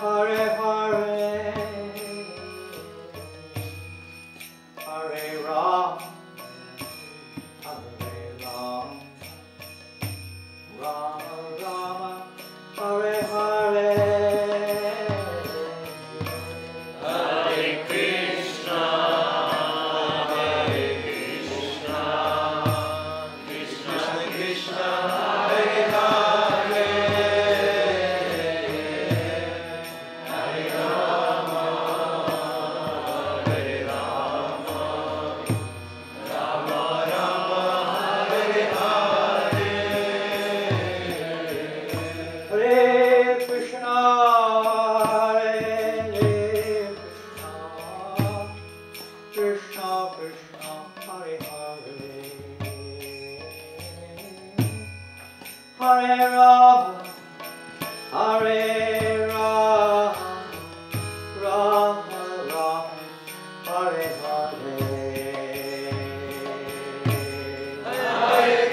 Hare Hare, Hare Ram, Hare Ram, Rama Rama, Hare Hare. Hare Krishna, Krishna Krishna, Hare Hare, Hare Rama, Hare Rama, Rama Rama, Hare Hare. Hare Krishna, Krishna Krishna, Hare Hare, Hare Rama, Hare Rama, Rama Rama, Hare Hare. Hare Krishna, Krishna Krishna, Hare Hare, Hare Rama, Hare Rama, Rama Rama, Hare Hare. Hare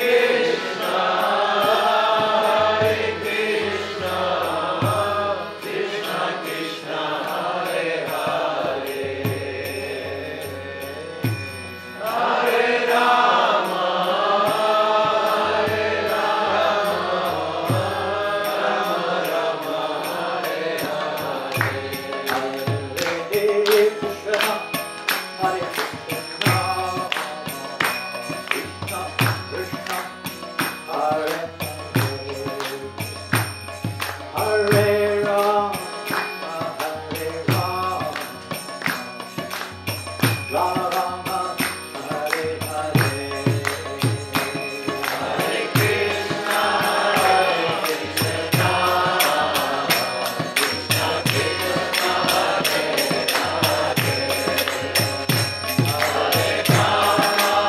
Krishna, Hare Krishna, Krishna Krishna, Hare Hare, Hare Rama, Hare Rama, Rama Rama, Hare Hare. Hare Krishna, Krishna Krishna, Hare Hare, Hare Rama, Hare Rama, Rama Rama, Hare Hare. Hare Krishna, Hare Krishna, Hare Rama, Hare Rama, Rama Rama, Hare Hare. Hare Krishna, Hare Krishna, Krishna Krishna, Hare Hare, Hare Rama,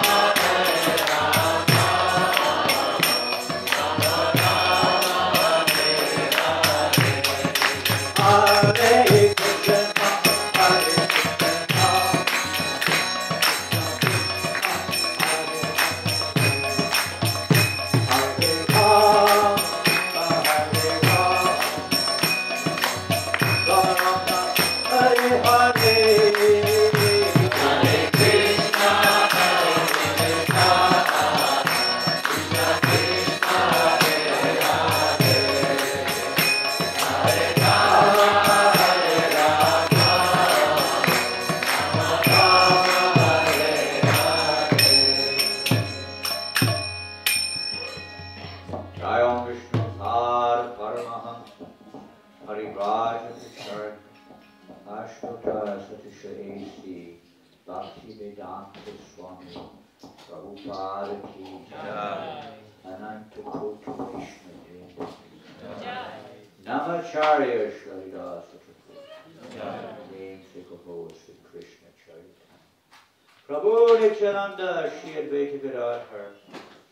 Hare Rama, Rama Rama, Hare Hare. Jai Om Vishnu Har Paramahamsa Parivraj Vichar Ashtotara Satisha A.C. Bhakti Vedanta Swami Prabhupada Ki Jai Ananta Koti Krishna Jai Namacharya Shridasa Thakur Namesake of Lord Sri Krishna Chaitanya Prabhu Nityananda Shri Advaita Gadadhar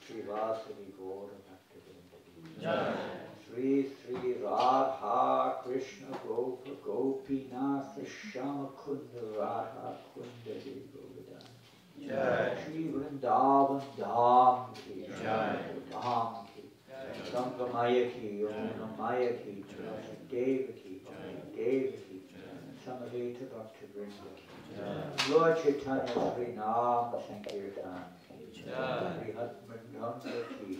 Shri Vasadi Gaura Bhaktivedanta Sri Sri Radha Krishna Gopa Gopinath Shama Kunda Radha Kunda Devi Govardhan Shri Vrindavan Dham Ki Dham Ki Sangamaya Ki Yamuna Ki Deva Ki Deva Ki Samadeta Bhakti Vrinda Lord Chaitanya Sri Nam Sankirtan Sri Hatmananda Ki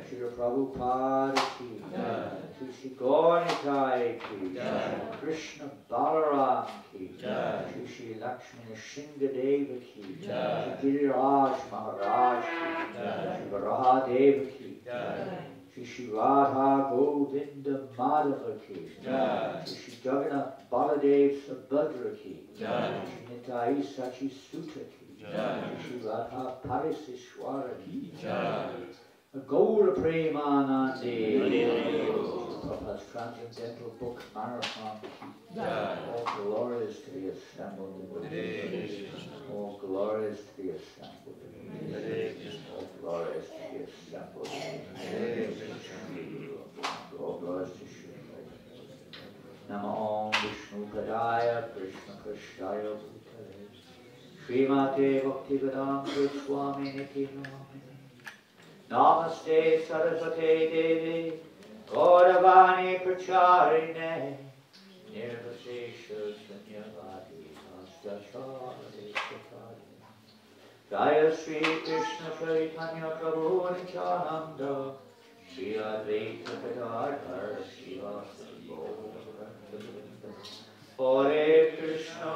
Shri Prabhupada Ki Shri Gaurnitai Ki Krishna Balaram Ki Shri Lakshmi Shingadeva Ki Shri Giriraj Maharaj Ki Shri Varahadeva Ki Shri Radha Govinda Madhava Ki Shri Jagannath Baladev Subhadra Ki Shri Nitai Sachi Sutta Ki Shri Radha Parisishwara Ki Gaura Premanande Prabhupada's transcendental book Marathon all glorious to be assembled all glorious to be assembled all glorious to be assembled all glorious to Shri Nama Om Vishnu Padaya Krishna Prasthaya Bhutale Srimate Bhaktivedanta Swami Niti Namine Namaste Saraswate Devi Gauravani Pracharine Sanyavadi Nastachari Sakari Jaya Sri Krishna Chaitanya Prabhu Nityananda Shri Advaita Gadadhar Srivasadi Gaura Hare Krishna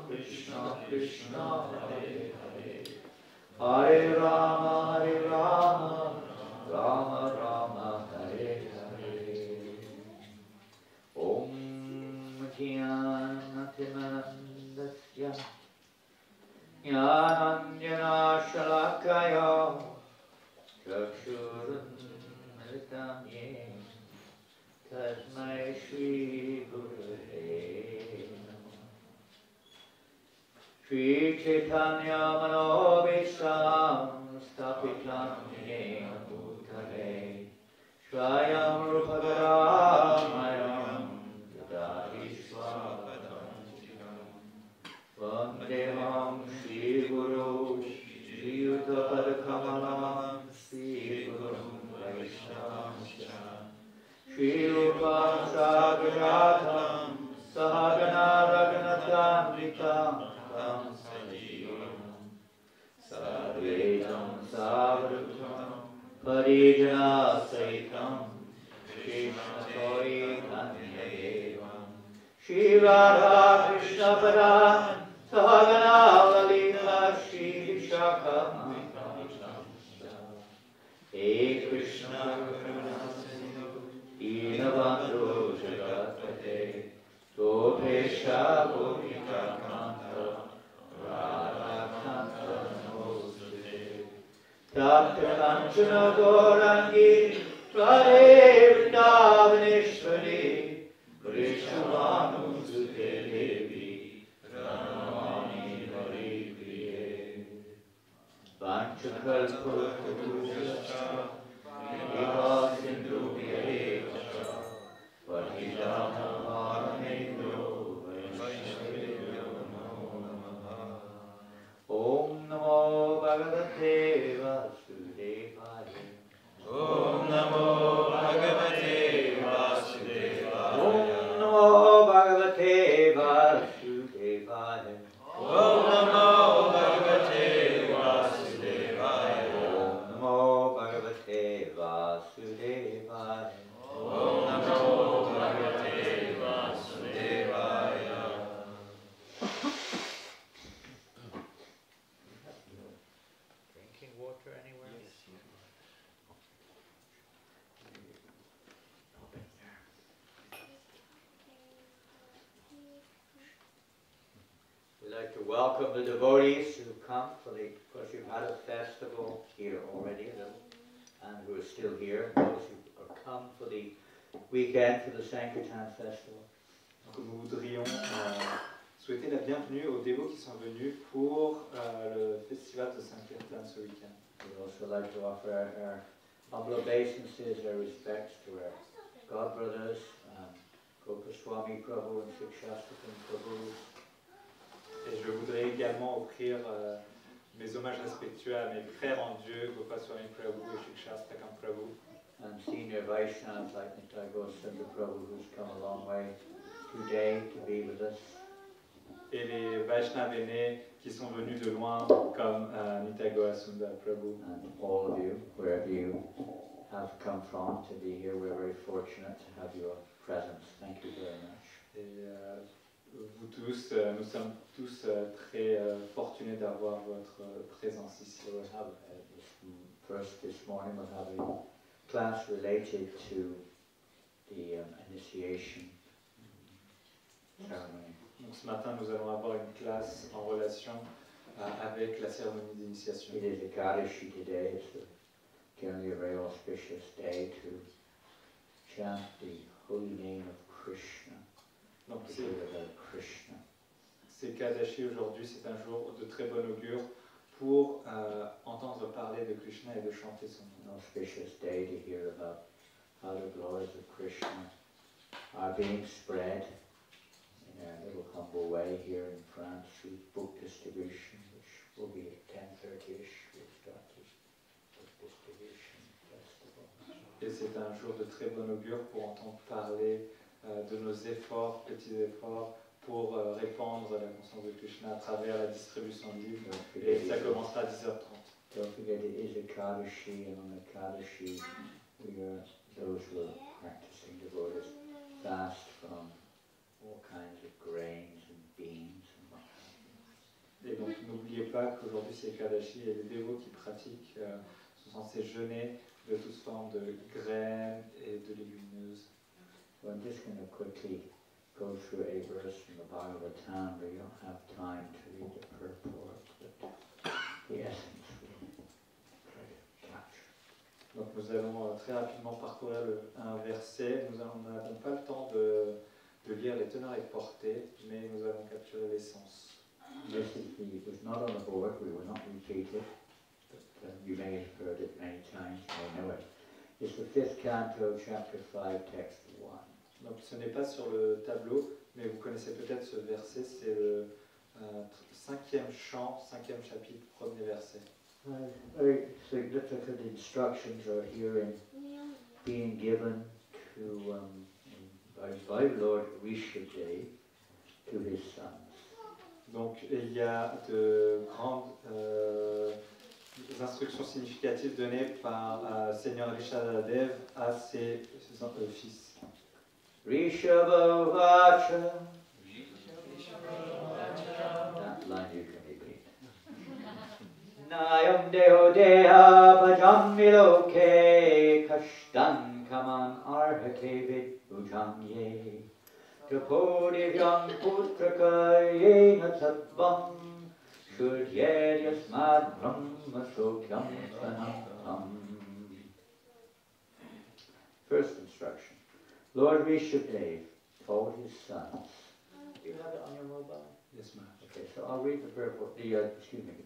Krishna Krishna Hare Hare Hare Rama Rama Rama Hare Hare Om Jnanatimandasya Jnananjana Shalakaya Chakshurunmritam Yena Tasmai Shri Gurave Namaha Shri Chaitanya Manobisham Stapitam Yena Bhutale Swayam Rupagaramayam Dadadi Swapadam Vandeham Shri Guru Shri Yuddhapadakamalam Shri Guru Vaishnava Shri Rupam Sagratam Sahagana Raghunatamritam Tam Sajivam Sadvetam Savrutam Parijana Saitam Krishna Chaitanya Shri Radha Krishna Padam Sahagana Lalita Shri Vishakam Hey Krishna Dinabandhu Jagatpate Gopesha Gopika Kanta Radha Kanta Namostute Tapta Kanchana Gaurangi Radhe Vrindavaneshwari Krishnamanu Sute Devi Ranamani Hari Priye Vanchakalpurusha Viva Sindhu Vyeva Patidana Paramendro Vaishnavyo Namo Namaha Om Namo Bhagavate Vasudevaya Om Namo Bhagavate Vasudevaya. Om Namo Bhagavate Vasudevaya Om Namo Bhagavate Vasudevaya. Om Namo Bhagavate Vasudevaya Om Namo Bhagavate Vasudevaya. Drinking water anywhere? We'd like to welcome the devotees who come for the, of course you've had a festival here already, and who are still here, those who are come for the weekend for the Sankirtan Festival. Donc nous voudrions souhaiter la bienvenue aux dévots qui sont venus pour le festival de Sankirtan ce week-end. We'd also like to offer our humble obeisances, our respects to our God brothers, Gopaswami Prabhu and Sikshastakam Prabhu. Et je voudrais également offrir mes hommages respectueux à mes frères en Dieu, Gopaswami Prabhu et Shikshastakam Prabhu, And senior Vaishnavas like Nitai Goswami Prabhu, who's come a long way today to be with us. et les Vaishnavas aînés qui sont venus de loin, comme Nitai Goasundar Prabhu. And all of you, wherever you have come from to be here, we're very fortunate to have your presence. Thank you very much. Et vous tous, nous sommes tous très fortunés d'avoir votre présence ici. So we'll have this morning we'll have a class related to the initiation ceremony. Donc ce matin, nous allons avoir une classe en relation avec la cérémonie d'initiation. It is Ekadashi today. It's generally a very auspicious day to chant the holy name of Krishna. Donc To hear about Krishna. c'est Kadashi aujourd'hui, c'est un jour de très bon augure pour entendre parler de Krishna et de chanter son nom. An auspicious day to hear about how the glories of Krishna are being spread in a little humble way here in France through book distribution, which will be at 10:30ish. We'll start the book distribution festival. Et c'est un jour de très bon augure pour entendre parler de nos efforts, petits efforts, pour répandre la conscience de Krishna à travers la distribution de livres. Et ça commencera à 10h30. Don't forget it is Ekadashi, and on Ekadashi, those who are practicing devotees fast from all kinds of grains and beans and what have you. Et donc n'oubliez pas qu'aujourd'hui c'est Kadashi et les dévots qui pratiquent sont censés jeûner de toutes formes de graines et de légumineuses. So I'm just going to quickly go through a verse from the Bhagavatam. We don't have time to read the purport, but the essence we'll try to capture. Donc nous allons très rapidement parcourir un verset. Nous n'avons pas le temps de lire les teneurs et portées, mais nous allons capturer l'essence. This was not on the board, we will not repeat it, but you may have heard it many times, you may know it. It's the 5th canto, chapter 5, text 1. Donc ce n'est pas sur le tableau, mais vous connaissez peut-être ce verset, c'est le 5e chant, 5e chapitre, 1er verset. Very significant instructions are here in being given to by Lord Rishabdev to his sons. Donc il y a de grandes instructions significatives données par Seigneur Rishabdev à ses fils. Rishabha Vacha. That line you can repeat. Nayam deho deha bhajami loke kashtan kaman arhate vid ujanye. Tapodivyam putraka yena tattvam shudyed brahma sokyam sanam. First instruction. Lord Rishabdev told his sons. Do you have it on your mobile? Yes, ma'am. Okay, so I'll read the purport, the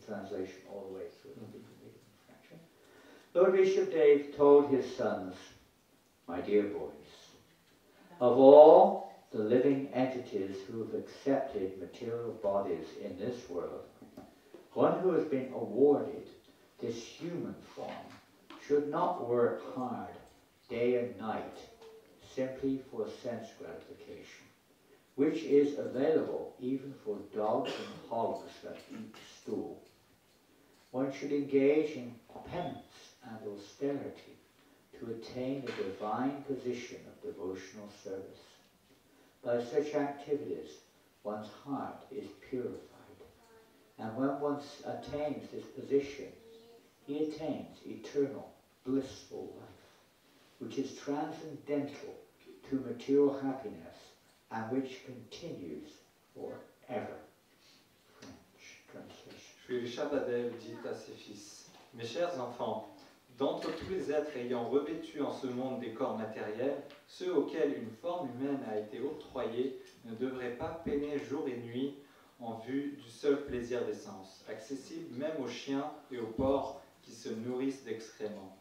translation all the way through. Lord Rishabdev told his sons, my dear boys, of all the living entities who have accepted material bodies in this world, one who has been awarded this human form should not work hard day and night simply for sense gratification, which is available even for dogs and hogs that eat stool. One should engage in penance and austerity to attain the divine position of devotional service. By such activities, one's heart is purified, and when one attains this position, he attains eternal, blissful life, which is transcendental to material happiness and which continues forever. French translation. Puis Rishabdev dit à ses fils, mes chers enfants, d'entre tous les êtres ayant revêtu en ce monde des corps matériels, ceux auxquels une forme humaine a été octroyée ne devraient pas peiner jour et nuit en vue du seul plaisir des sens, accessible même aux chiens et aux porcs qui se nourrissent d'excréments.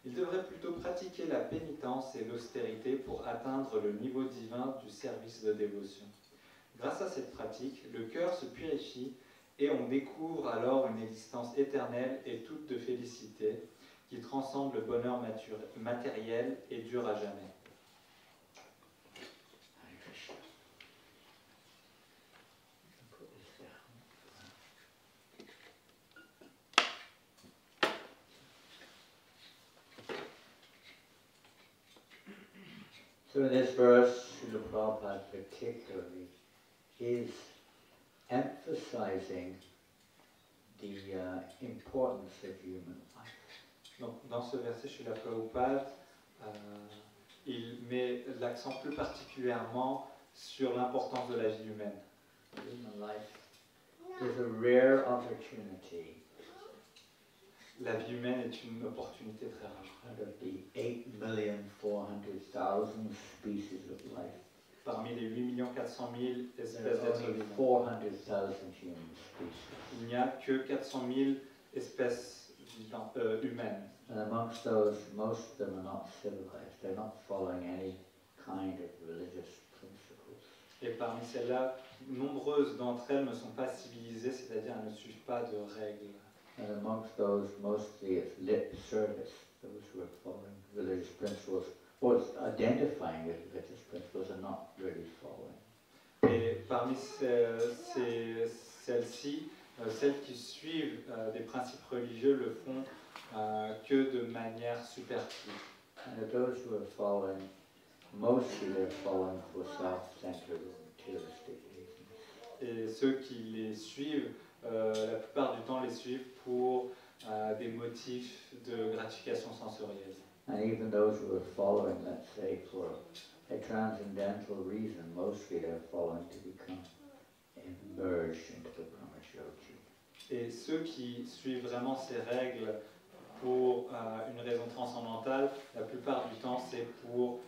Ils devraient plutôt pratiquer la pénitence et l'austérité pour atteindre le niveau divin du service de dévotion. Grâce à cette pratique, le cœur se purifie et on découvre alors une existence éternelle et toute de félicité qui transcende le bonheur matériel et dure à jamais. So in this verse, Srila Prabhupada particularly is emphasizing the importance of human life. Donc, dans ce verset, Srila Prabhupada, il met l'accent plus particulièrement sur l'importance de la vie humaine. Human life is a rare opportunity. La vie humaine est une opportunité très rare. Out of the 8,400,000 species of life, Parmi les 8 400 000 there espèces are d'êtres only vivants, 400,000 human species. il n'y a que 400 000 espèces humaines. And amongst those, most of them are not civilized. They're not following any kind of religious principles. Et parmi celles-là, nombreuses d'entre elles ne sont pas civilisées, c'est-à-dire elles ne suivent pas de règles. And amongst those, mostly it's lip service. Those who are following religious principles, or identifying with religious principles, are not parmi celles-ci, celles qui suivent des principes religieux le font que de manière superflue. And those who are following, mostly they're following for self-centered materialistic reasons. Et ceux qui les suivent, la plupart du temps les suivent pour des motifs de gratification sensorielle. And even those who are following, let's say, for a transcendental reason, mostly they're following to become immersed into the Brahmajyoti. Et ceux qui suivent vraiment ces règles pour une raison transcendantale, la plupart du temps c'est pour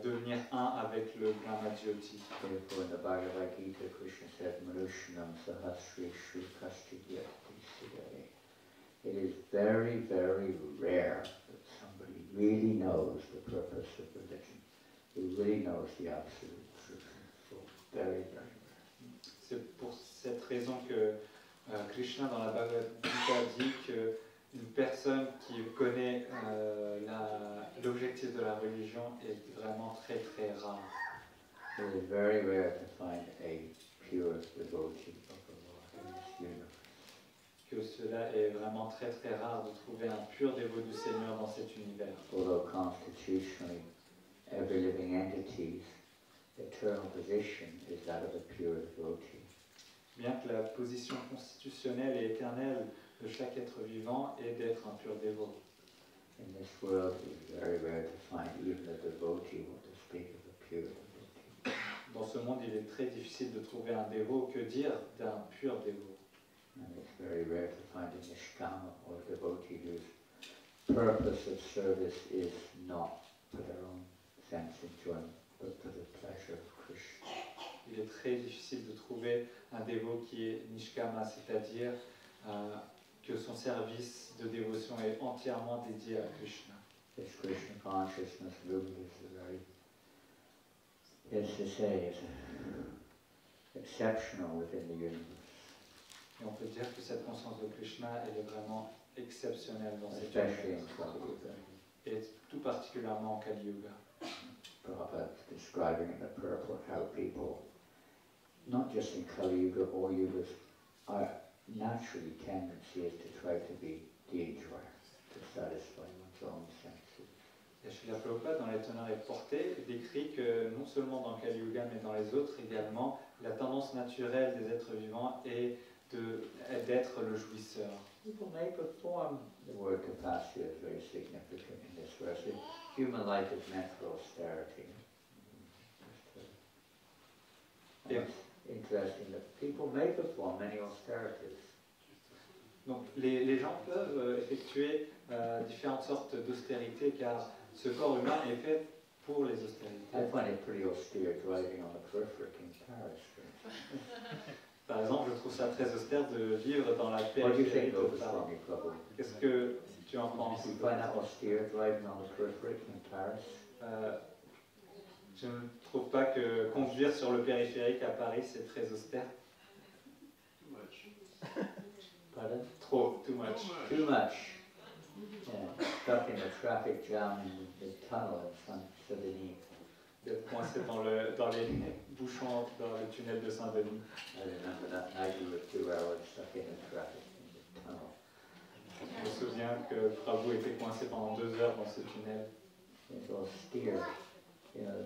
devenir un avec le Brahmajyoti. Therefore, in the Bhagavad Gita, Krishna says, Manushanam sahasri shri kastidyati siddhare. It is very, very rare that somebody really knows the purpose of religion, who really knows the absolute truth. So, very, very rare. C'est pour cette raison que Krishna dans la Bhagavad Gita dit qu'une personne qui connaît l'objectif de la religion est vraiment très très rare. It is very rare to find a pure devotee of the Lord in this universe. Que cela est vraiment très très rare de trouver un pur dévot du Seigneur dans cet univers. Although constitutionally, every living entity's eternal position is that of a pure devotee. Bien que la position constitutionnelle et éternelle de chaque être vivant est d'être un pur dévot. In this world, it is very rare to find even a devotee or to speak of a pure devotee. Dans ce monde, il est très difficile de trouver un dévot. Que dire d'un pur dévot? And it's very rare to find a nishkama or a devotee whose purpose of service is not for their own sense enjoyment, but for the pleasure of Krishna. Il est très difficile de trouver un dévot qui est nishkama, c'est-à-dire que son service de dévotion est entièrement dédié à Krishna. This Krishna consciousness really is a very, as to say, is exceptional within the universe. Et on peut dire que cette conscience de Krishna, elle est vraiment exceptionnelle dans cette Especially in univers. Kali Yuga. Et tout particulièrement en Kali Yuga. Prabhupada describing in the purport how people, not just in Kali Yuga or Yugas, are naturally tendency is to try to be the enjoyer, to satisfy one's own senses. Et Srila Prabhupada, dans les teneurs et portées, décrit que non seulement dans Kali Yuga, mais dans les autres également, la tendance naturelle des êtres vivants est d'être le jouisseur. People may perform, the word capacity is very significant in this verse. Human life is meant for austerity. Yeah. It's interesting that people may perform many austerities. Donc les gens peuvent effectuer différentes sortes d'austérités car ce corps humain est fait pour les austérités. I find it pretty austere driving on the periphery in Paris, for instance. Par exemple, je trouve ça très austère de vivre dans la What do you périphérie think de of Paris. Swami Prabhu? Qu'est-ce que tu en penses? Do you find that austere driving on the periphery in Paris? Je ne trouve pas que conduire sur le périphérique à Paris, c'est très austère. Pardon? Trop, too much. Too much. Yeah, stuck in the traffic jam in the tunnel in Saint-Denis. D'être coincé dans les bouchons dans le tunnel de Saint-Denis. I remember that night we were 2 hours stuck in the traffic in the tunnel. Je me souviens que Prabhu était coincé pendant 2 heures dans ce tunnel. It's austere. You know,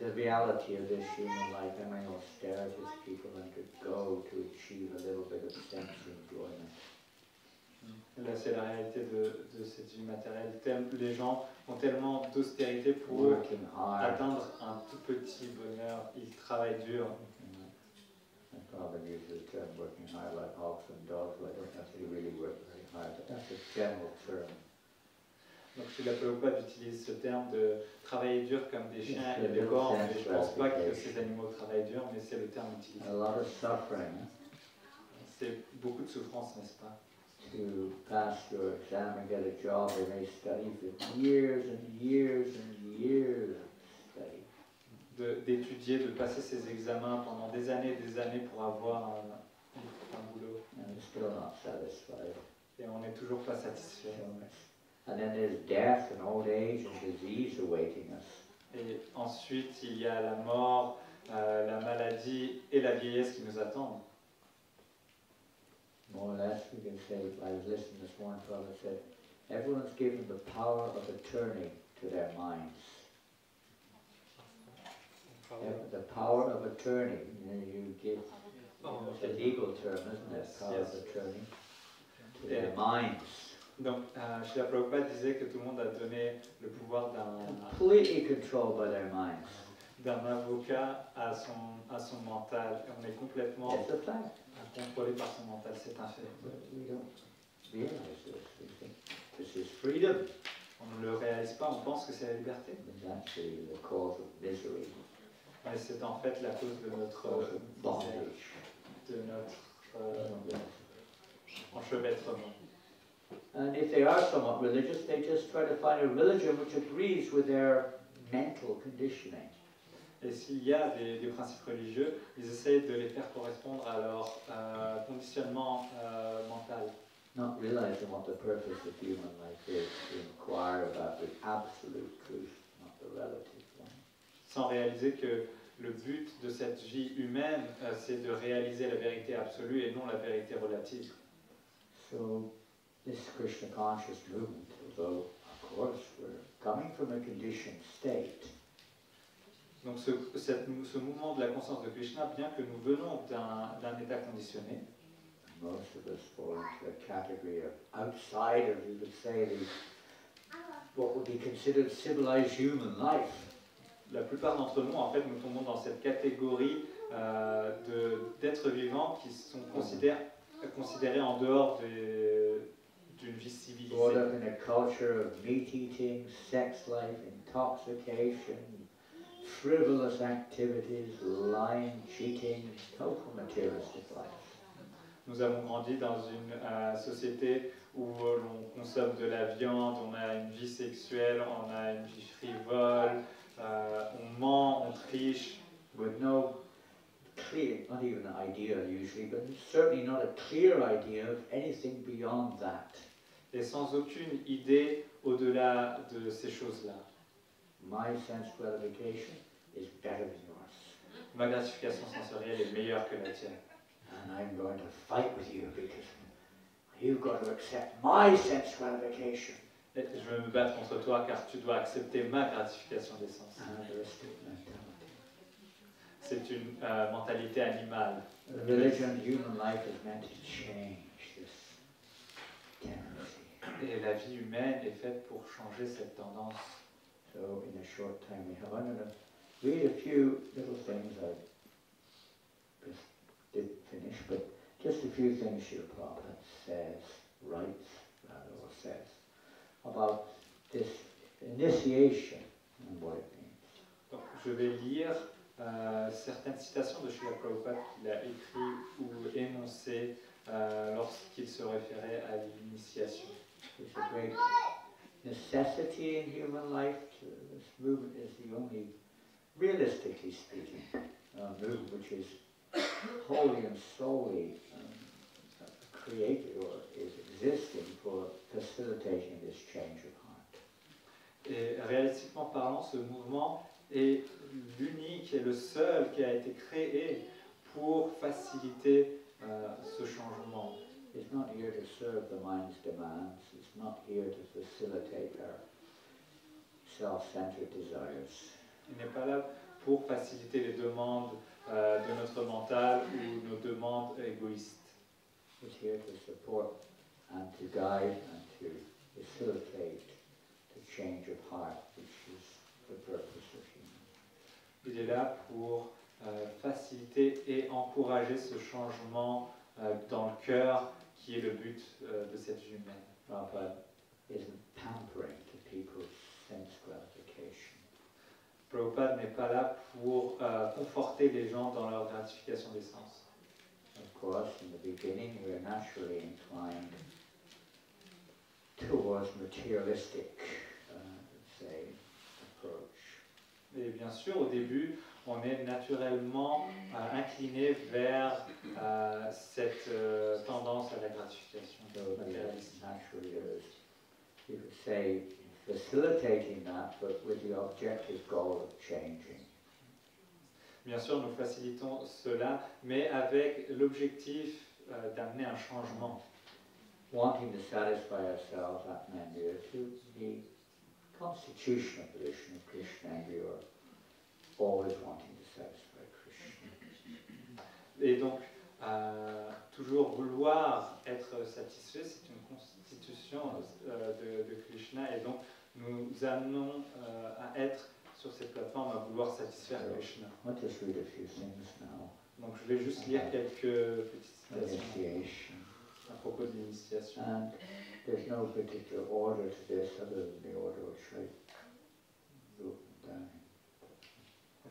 the reality of this human life, how many austerities people undergo to achieve a little bit of sense enjoyment. Là, c'est la réalité de cette vie matérielle. Les gens ont tellement d'austérité pour Working hard. atteindre un tout petit bonheur. Ils travaillent dur. My father uses the term working hard like hogs and dogs, but I don't know if they really work very hard, but that's a general term. Donc, Srila Prabhupada utilise ce terme de travailler dur comme des chiens et des porcs, mais je ne pense pas que ces animaux travaillent dur, mais c'est le terme utilisé. A lot of suffering C'est beaucoup de souffrance, n'est-ce pas? to pass your exam and get a job. They may study for years and years and years of study. D'étudier, de passer ses examens pendant des années pour avoir un boulot. And they're still not satisfied. Et on n'est toujours pas satisfait. And then there's death and old age and disease awaiting us. Et ensuite, il y a la mort, la maladie et la vieillesse qui nous attendent. More or less, we can say, I was listening this morning, Father said, everyone's given the power of attorney to their minds. The power of attorney, you give, it's a legal term, isn't it? Yes, Power yes. of attorney to Yeah. their minds. Donc, Srila Prabhupada disait que tout le monde a donné le pouvoir Completely controlled by their minds. d'un avocat à son mental. Et on est complètement It's a fact. contrôlé par son mental, c'est un fait. But we don't realize this. We think this is freedom. On ne le réalise pas, on pense que c'est la liberté. It's actually the cause of misery, Mais c'est en fait la cause de notre cause of misère, bondage. de notre enchevêtrement. And if they are somewhat religious, they just try to find a religion which agrees with their mental conditioning. Et s'il y a des principes religieux, ils essayent de les faire correspondre à leur conditionnement mental, Not realizing what the purpose of human life is, to inquire about the absolute truth, not the relative one. sans réaliser que le but de cette vie humaine, c'est de réaliser la vérité absolue et non la vérité relative. So, this Krishna conscious movement, although, of course, we're coming from a conditioned state, Donc ce mouvement de la conscience de Krishna, bien que nous venons d'un état conditionné, most of us fall into a category of outsiders, you could say, what would be considered civilized human life. la plupart d'entre nous, en fait, nous tombons dans cette catégorie d'êtres vivants qui sont considérés en dehors d'une vie civilisée. Brought up in a culture of meat eating, sex life, intoxication, frivolous activities, lying, cheating, total materialistic life. Nous avons grandi dans une société où l'on consomme de la viande, on a une vie sexuelle, on a une vie frivole, on ment, on triche, With no clear, not even an idea usually, but certainly not a clear idea of anything beyond that. et sans aucune idée au-delà de ces choses-là. My sense gratification is better than yours. Ma gratification sensorielle est meilleure que la tienne. And I'm going to fight with you because you've got to accept my sense gratification. Et je vais me battre contre toi car tu dois accepter ma gratification des sens. Animalistic mentality. C'est une mentalité animale. Religion, human life is meant to change this tendency. Et la vie humaine est faite pour changer cette tendance. So in the short time we have, I'm going to read a few little things I just didn't finish, but just a few things Srila Prabhupada says, writes, rather, or says, about this initiation and what it means. Donc, je vais lire certaines citations de Srila Prabhupada qu'il a écrit ou énoncées lorsqu'il se référait à l'initiation. It's a great necessity in human life. This movement is the only, realistically speaking, movement which is wholly and solely created or is existing for facilitating this change of heart. Et réalistiquement parlant, ce mouvement est l'unique et le seul qui a été créé pour faciliter ce changement. It's not here to serve the mind's demands. It's not here to facilitate our self-centered desires. Il n'est pas là pour faciliter les demandes de notre mental ou nos demandes égoïstes. It's here to support and to guide and to facilitate the change of heart, which is the purpose of human. Il est là pour faciliter et encourager ce changement dans le cœur qui est le but de cette vie humaine. Prabhupada isn't pampering to people's sense gratification. Prabhupada n'est pas là pour conforter les gens dans leur gratification des sens. Of course, in the beginning, we're naturally inclined towards materialistic, say, approach. Et bien sûr, au début, on est naturellement incliné vers cette tendance à la gratification So matérialiste. naturally, there is, you could say, facilitating that, but with the objective goal of changing. Bien sûr, nous facilitons cela, mais avec l'objectif d'amener un changement. Wanting to satisfy ourselves, Atmandir, to the constitutional position of Krishna, and we are always wanting to satisfy Krishna. Et donc, toujours vouloir être satisfait, c'est une constitution de Krishna, et donc nous amenons à être sur cette plateforme à vouloir satisfaire Krishna. I'll just read a few things now. Donc je vais juste lire quelques petites citations Initiation. à propos de l'initiation. And there's no particular order to this other than the order which I wrote down.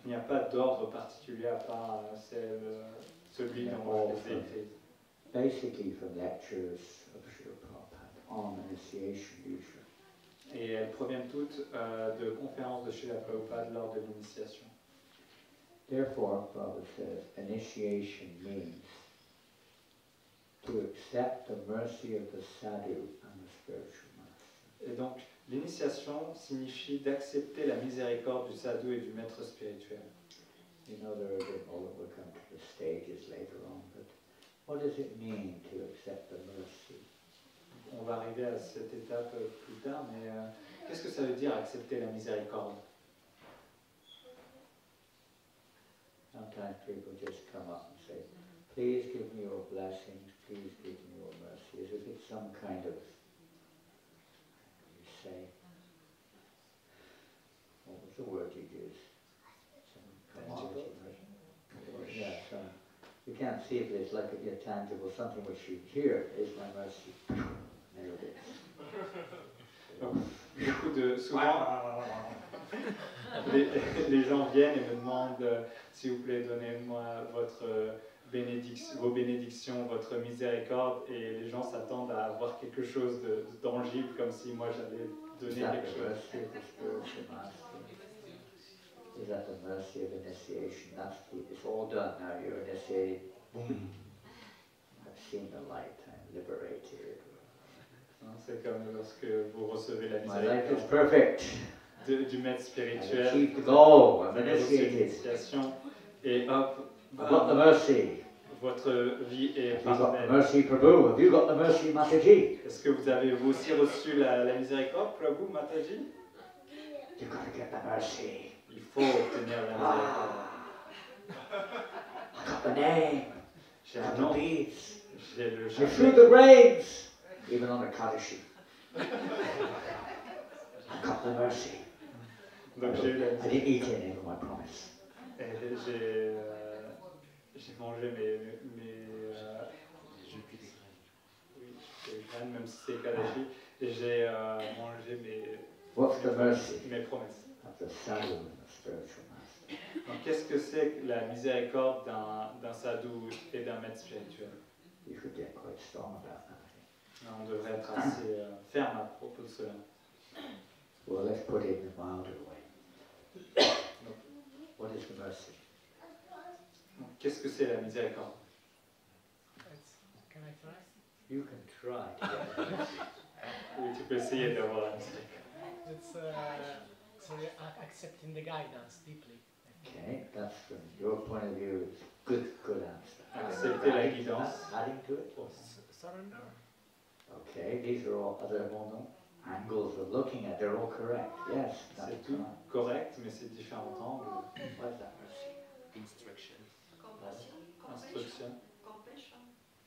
Il n'y a pas d'ordre particulier à part celui dont je les ai écrits. Basically from lectures of Srila Prabhupada on initiation usually. Et elles proviennent toutes de conférences de Srila Prabhupada lors de l'initiation. Therefore, Prabhupada says, initiation means to accept the mercy of the sadhu and the spiritual master. Et donc, l'initiation signifie d'accepter la miséricorde du sadhu et du maître spirituel. You know, we'll come to the stages later on, but what does it mean to accept the mercy? On va arriver à cette étape plus tard, mais qu'est-ce que ça veut dire accepter la miséricorde? Sometimes people just come up and say, please give me your blessings, please give me your mercy, as if it's some kind of, you say, what was the word you used? Some commodity, right? Yeah, some, you can't see it, but it's like a tangible, something which you hear is my mercy. There it is. Souvent, les gens viennent et me demandent s'il vous plaît, donnez-moi vos bénédictions, votre miséricorde, et les gens s'attendent à avoir quelque chose de tangible, comme si moi j'allais donner quelque chose. Is that the mercy of initiation? It's all done now. You're initiated. Boom. I've seen the light. I'm liberated. C'est comme lorsque vous recevez la My life is miséricorde perfect. du maître I've spirituel. achieved the goal. I'm Vous avez reçu initiated. l'initiation et hop, I've got the mercy. votre vie est Have you got the parfaite. mercy, Prabhu? Have you got the mercy, Mataji? Est-ce que vous avez vous aussi reçu la miséricorde, Prabhu Mataji? You've got to get the mercy. Il faut obtenir la miséricorde. I got the name. J'ai I un got nom, the deeds. j'ai le I threw chapelet. the graves, even on the Kadashi. I got the mercy. Donc j'ai eu la I didn't eat any of my promise. Et j'ai mangé mes oui, des graines, même si c'est Kadashi, et j'ai mangé What's the mercy mes promesses. of the sadhu and the spiritual master? Donc qu'est-ce que c'est que la miséricorde d'un sadhu et d'un maître spirituel? You should get quite strong about that, I think. On devrait être assez ferme à propos de cela. Well, let's put it in a milder way. What is the mercy? Donc, qu'est-ce que c'est la miséricorde? Can I try? You can try to get the mercy. Oui, tu peux essayer d'avoir la miséricorde. It's accepting the guidance deeply. Okay, that's from your point of view, it's good answer. Accepter la Adding to guidance. that? Adding to it? Surrender. Okay, these are all other angles of looking at, they're all correct. Yes, that's C'est tout right. correct, mais c'est différents angles. What is that mercy? Instruction. Instruction.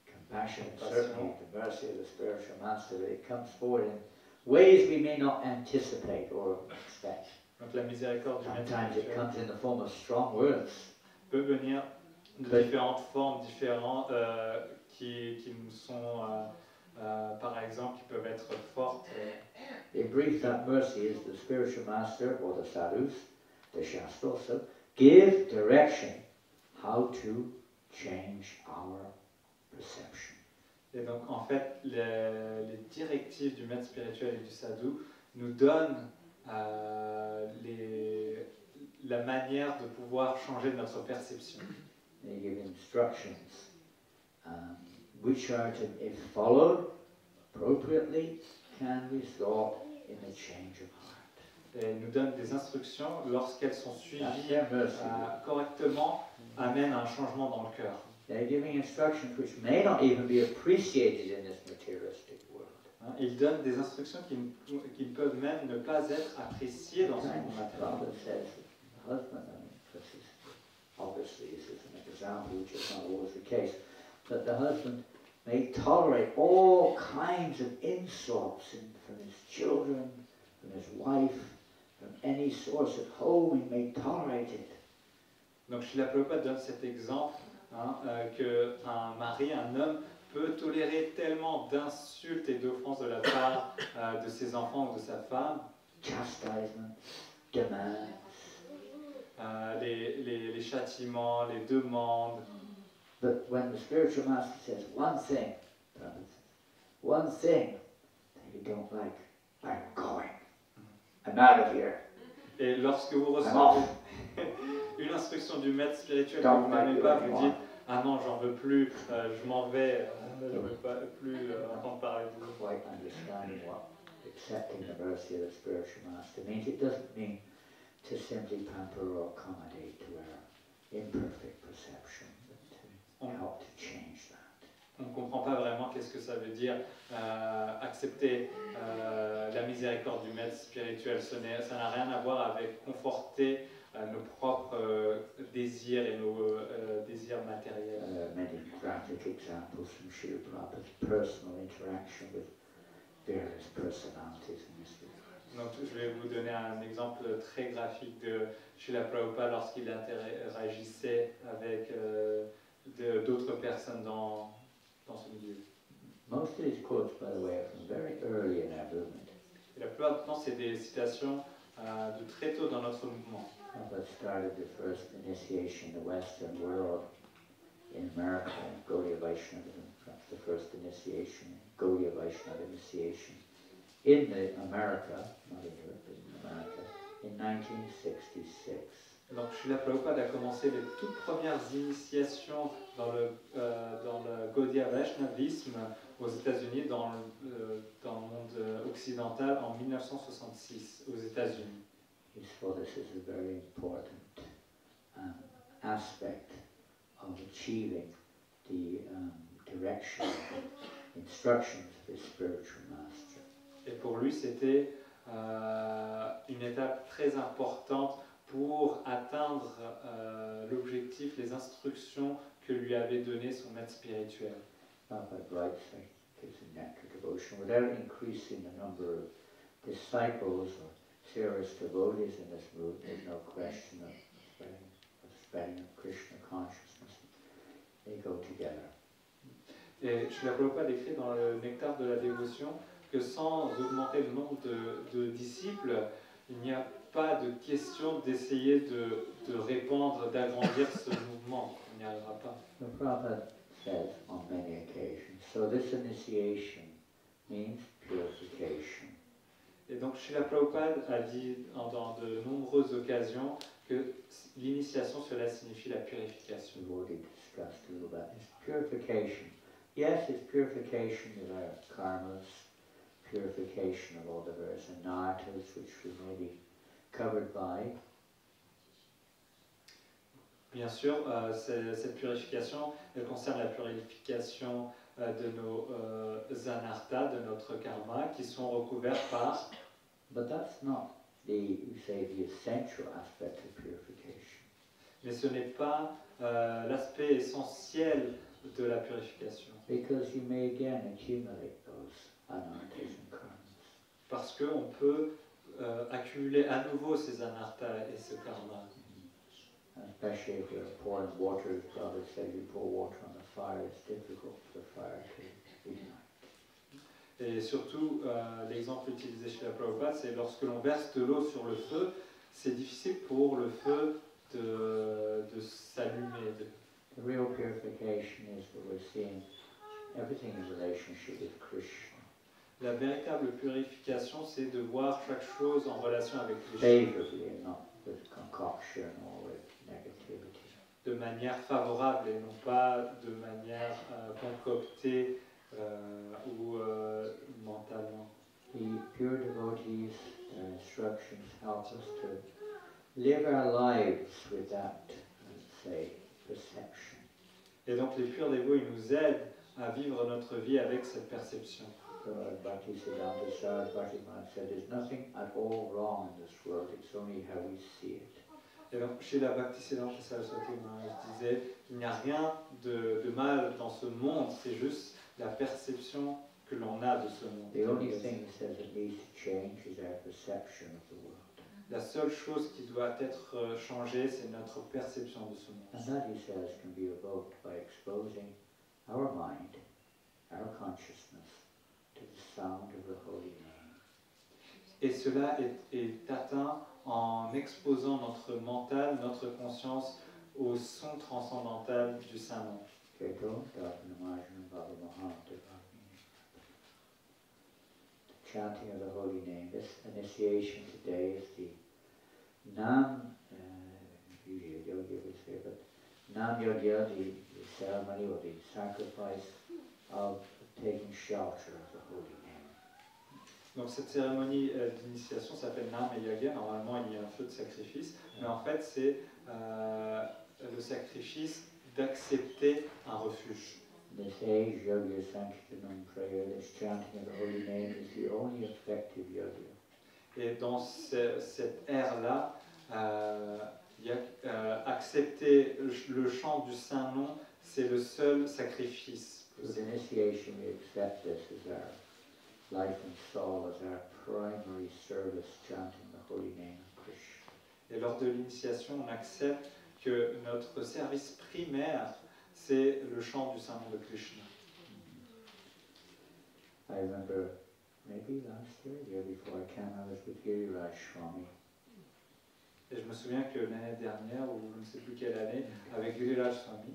Compassion, Compassion. certainly the mercy of the spiritual master, but it comes forward in ways we may not anticipate or expect. Donc la miséricorde du maître Sometimes it spirituel comes in the form of strong words. peut venir de différentes formes différentes qui nous sont, par exemple, qui peuvent être fortes. In brief, that mercy is the spiritual master or the sadhus, the Shastra also, give direction how to change our perception. Et donc, en fait, les directives du maître spirituel et du sadhu nous donnent la manière de pouvoir changer notre perception. They give instructions which are to, if followed appropriately, can result in a change of heart. Et nous donne des instructions lorsqu'elles sont That's suivies their mercy. correctement, amènent un changement dans le cœur. They're giving instructions which may not even be appreciated in this materialistic world. Hein, ils donnent des instructions qui ne peuvent même ne pas être appréciées dans ce monde My matériel. father says that the husband, I mean, this is, obviously this is an example which is not always the case, that the husband may tolerate all kinds of insults from his children, from his wife, from any source at home, he may tolerate it. Donc Srila Prabhupada donne cet exemple qu'un mari, un homme, peut tolérer tellement d'insultes et d'offenses de la part de ses enfants ou de sa femme, Chastisement, demands, les châtiments, les demandes. but when the spiritual master says one thing, Prabhupada says, one thing that you don't like, I'm going. I'm out of here. Et lorsque vous I'm recevez off. une instruction du maître spirituel que Don't vous like n'aimez you pas, vous anymore. dites « Ah non, j'en veux plus, je m'en vais, je ne veux pas plus entendre parler de vous. » Quite understanding what accepting the mercy of the spiritual master means. It doesn't mean to simply pamper or accommodate to our imperfect perception, but to help to change that. On ne comprend pas vraiment qu'est-ce que ça veut dire accepter la miséricorde du maître spirituel. Ça n'a rien à voir avec conforter nos propres désirs et nos désirs matériels. Many graphic examples from Srila Prabhupada's personal interaction with various personalities in this regard. Donc, je vais vous donner un exemple très graphique de Srila Prabhupada lorsqu'il interagissait avec d'autres personnes dans ce milieu. Most of these quotes, by the way, are from very early in our movement. Et la plupart du temps, c'est des citations de très tôt dans notre mouvement. Prabhupada started the first initiation in the Western world in America, Gaudiya Vaishnavism. That's the first initiation, Gaudiya Vaishnava initiation in America, not in Europe, but in America, in 1966. Donc, Srila Prabhupada a commencé les toutes premières initiations dans le Gaudiya Vaishnavisme aux États-Unis, dans le monde occidental en 1966 aux États-Unis. He saw this as a very important aspect of achieving the direction, instructions of his spiritual master. Et pour lui, c'était une étape très importante pour atteindre l'objectif, les instructions que lui avait données son maître spirituel. Prabhupada writes, like, it's a nectar devotion, without increasing the number of disciples or serious devotees in this movement, there's no question of spreading of Krishna consciousness. They go together. Et Srila Prabhupada écrit dans le Nectar de la dévotion que sans augmenter le nombre de disciples, il n'y a pas de question d'essayer de répandre, d'agrandir ce mouvement. On n'y arrivera pas. The Prabhupada says on many occasions, so this initiation means purification. Et donc Srila Prabhupada a dit dans de nombreuses occasions que l'initiation, cela signifie la purification. We've already discussed a little about this. Purification. Yes, it's purification of our karmas, purification of all the various anarthas which we may be covered by. Bien sûr, cette purification, elle concerne la purification de nos anarthas, de notre karma, qui sont recouverts par... But that's not the essential aspect of purification. Mais ce n'est pas l'aspect essentiel de la purification. Because you may again accumulate those anarthas and karmas. Parce qu'on peut accumuler à nouveau ces anarthas et ce karma. Especially if you're pouring water, as Prabhupada said, you pour water on the fire, it's difficult for the fire to ignite. Et surtout, l'exemple utilisé chez la Prabhupada, c'est lorsque l'on verse de l'eau sur le feu, c'est difficile pour le feu de s'allumer. The real purification is that we're seeing everything in relationship with Krishna. La véritable purification, c'est de voir chaque chose en relation avec Krishna, Favorably and not with concoction or with negativity. de manière favorable et non pas de manière concoctée ou mentalement. The pure devotees Their instructions help us to live our lives with that, let's say, perception. Et donc les purs dévots, ils nous aident à vivre notre vie avec cette perception. Bhaktisiddhanta Saraswati Maharaj said, there's nothing at all wrong in this world, it's only how we see it. Et donc chez la Bhaktisiddhanta Saraswati Maharaj disait, il n'y a rien de mal dans ce monde, c'est juste la perception que l'on a de ce monde. The only thing he says that needs to change is our perception of the world. La seule chose qui doit être changée, c'est notre perception de ce monde. And that, he says, can be evoked by exposing our mind, our consciousness, to the sound of the holy name. Et cela est atteint en exposant notre mental, notre conscience au son transcendantal du Saint-Nom. Keto, Darpanamajana, Baba Mahamata, the chanting of the holy name. This initiation today is the Nam, usually Yogi would say, but Nam Yogya, the ceremony or the sacrifice of taking shelter of the holy name. Donc cette cérémonie d'initiation s'appelle Nam Yagya. Normalement, il y a un feu de sacrifice, mais en fait, c'est le sacrifice d'accepter un refuge. This age, Yogya Sankirtanam prayer, this chanting of the holy name is the only effective Yogya. Et dans cette ère-là, accepter le chant du Saint-Nom, c'est le seul sacrifice With possible. initiation, we accept this as our life and soul, as our primary service, chanting the holy name of Krishna. Et lors de l'initiation, on accepte que notre service primaire, c'est le chant du Saint-Nom de Krishna. I remember maybe last year, the year before I came, I was with Giriraj Swami. Et je me souviens que l'année dernière, ou je ne sais plus quelle année, avec Giriraj Swami,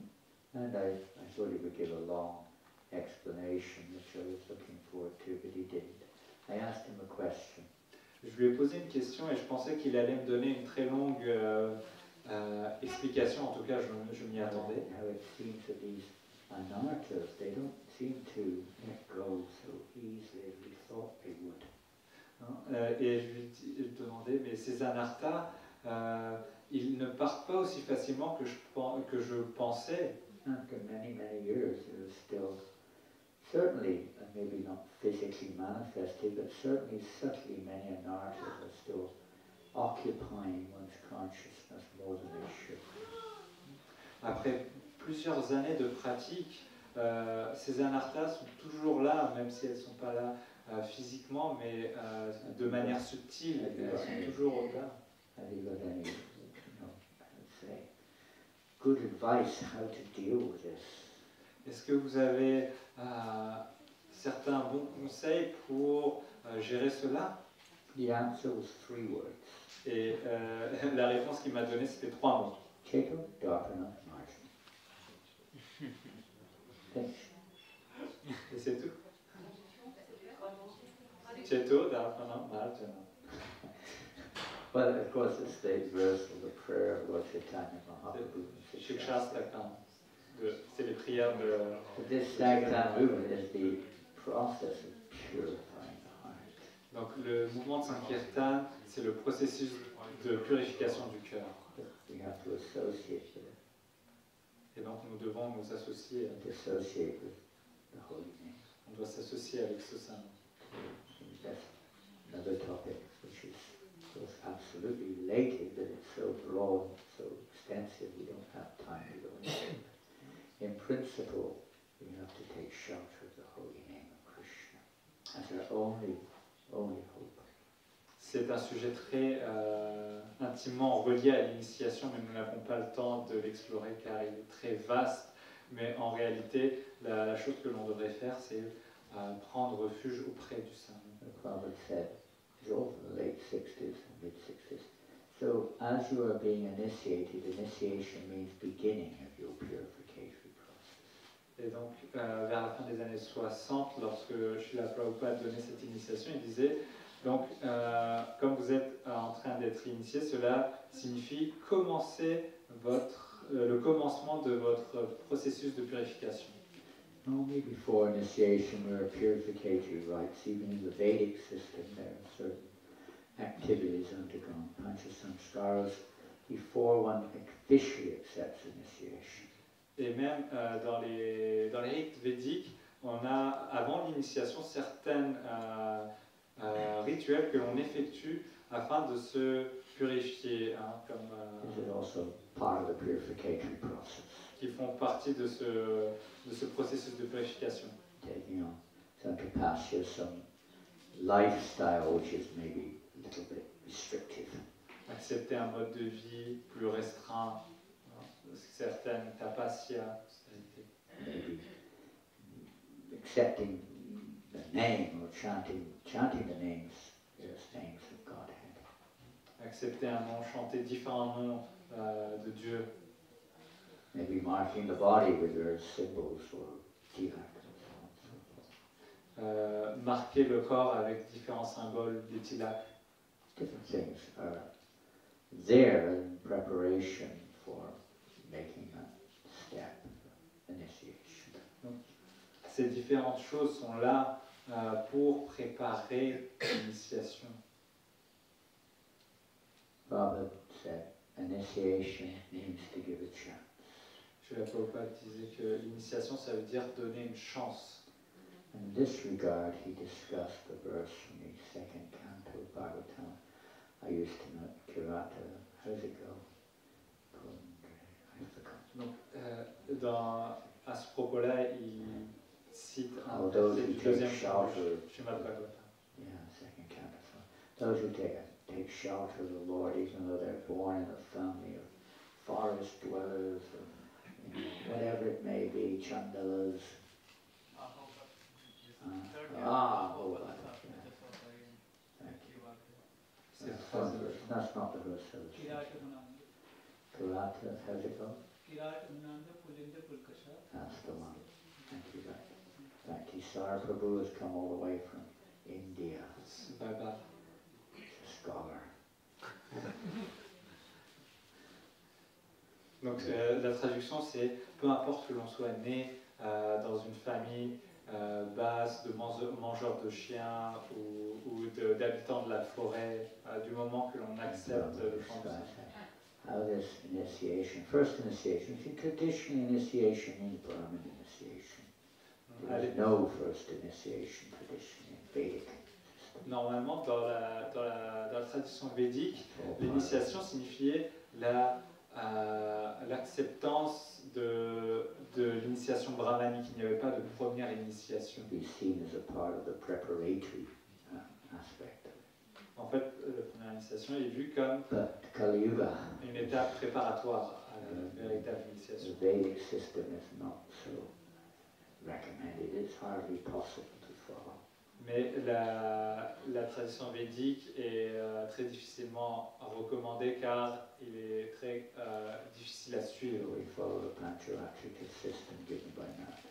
And I thought he would give a long explanation, which I was looking forward to, but he didn't. I asked him a question. je lui ai posé une question et je pensais qu'il allait me donner une très longue explication, en tout cas je m'y attendais. How it seems that these anarthas, they don't seem to let go so easily as we thought they would. Et je lui demandais, mais ces anarthas, ils ne partent pas aussi facilement que je pensais. After many, many years, it was still, certainly, maybe not physically manifested, but certainly subtly many anarthas are still occupying one's consciousness more than they should. Après plusieurs années de pratique, ces anarthas sont toujours là, même si elles ne sont pas là physiquement, mais de manière subtile, elles sont toujours là. Have you got any, let's say, good advice how to deal with this? Est-ce que vous avez certains bons conseils pour gérer cela? The answer was 3 words. Et la réponse qu'il m'a donnée, c'était 3 mots. Cheto, Darpana, Marjan. Finish. Et c'est tout. Cheto, Dharpana, Marjana. Well, of course, it's the verse of the prayer of Lord Chaitanya Mahaprabhu. Shiksha Stakam. C'est les prières de... But this Sankirtan movement is the process of purifying the heart. Donc le mouvement de Sankirtan, c'est le processus de purification du cœur. We have to associate with it, Et donc nous devons nous associer, and dissociate with the holy name. on doit s'associer avec ce saint. And that's another topic which is, of course, absolutely related, but it's so broad, so extensive, we don't have time to go into it. In principle, we have to take shelter of the holy name of Krishna as our only hope. C'est un sujet très intimement relié à l'initiation, mais nous n'avons pas le temps de l'explorer car il est très vaste. Mais en réalité, la chose que l'on devrait faire, c'est prendre refuge auprès du Saint. The Prabhupada said, it's all from the late 60s and mid-60s. So, as you are being initiated, initiation means beginning of your purification process. Et donc, vers la fin des années 60, lorsque Srila Prabhupada donnait cette initiation, il disait, donc, comme vous êtes en train d'être initié, cela signifie commencer le commencement de votre processus de purification. Normally before initiation there are purificatory rites. Even in the Vedic system there are certain activities undergone panchasamskaras before one officially accepts initiation. Et même dans les rites védiques, on a avant l'initiation certains rituels que l'on effectue afin de se purifier, hein, This is also part of the purificatory process. qui font partie de ce processus de purification. Taking on some capacity, some lifestyle which is maybe a little bit restrictive. Accepter un mode de vie plus restreint, hein, certaines tapasya, Maybe accepting the name or chanting the names of Godhead. accepter un nom, chanter différents noms de Dieu, Maybe marking the body with their symbols or tilak and so on. marquer le corps avec différents symboles, des tilaks. Different things are there in preparation for making that step of initiation. Ces différentes choses sont là pour préparer l'initiation. Prabhupada said initiation means to give a chance. Srila Prabhupada disait que l'initiation, ça veut dire donner une chance. In this regard, he discussed the verse from the second canto of Bhagavatam. I used to know Kirata, how's it go? I forgot. À ce propos-là, il cite un Although verset he du takes deuxième shelter, Srimad Bhagavatam. yeah, second canto. So those who take shelter of the Lord, even though they're born in a family of forest dwellers, or whatever it may be, chandalas. That's not the verse. Kirata, how's it go? That's the one. Thank you, right. In fact, Isar Prabhu has come all the way from India. Baba. He's a scholar. Donc la traduction, c'est peu importe que l'on soit né dans une famille basse de mangeurs de chiens ou d'habitants de la forêt, du moment que l'on accepte le chant du Saint. How this initiation, first initiation, see, traditional initiation means Brahmin initiation. There is no first initiation tradition in Vedic. Normalement, dans la tradition védique, l'initiation signifiait l'acceptance de l'initiation brahmanique. Il n'y avait pas de première initiation. Be seen as a part of the preparatory aspect. En fait, la première initiation est vue comme Kali Yuga, une étape préparatoire à la véritable initiation. the Vedic system is not so recommended. It's hardly possible to follow. Mais la tradition védique est très difficilement recommandée car il est très difficile à suivre. We follow the Pancharatrika system given by Narada.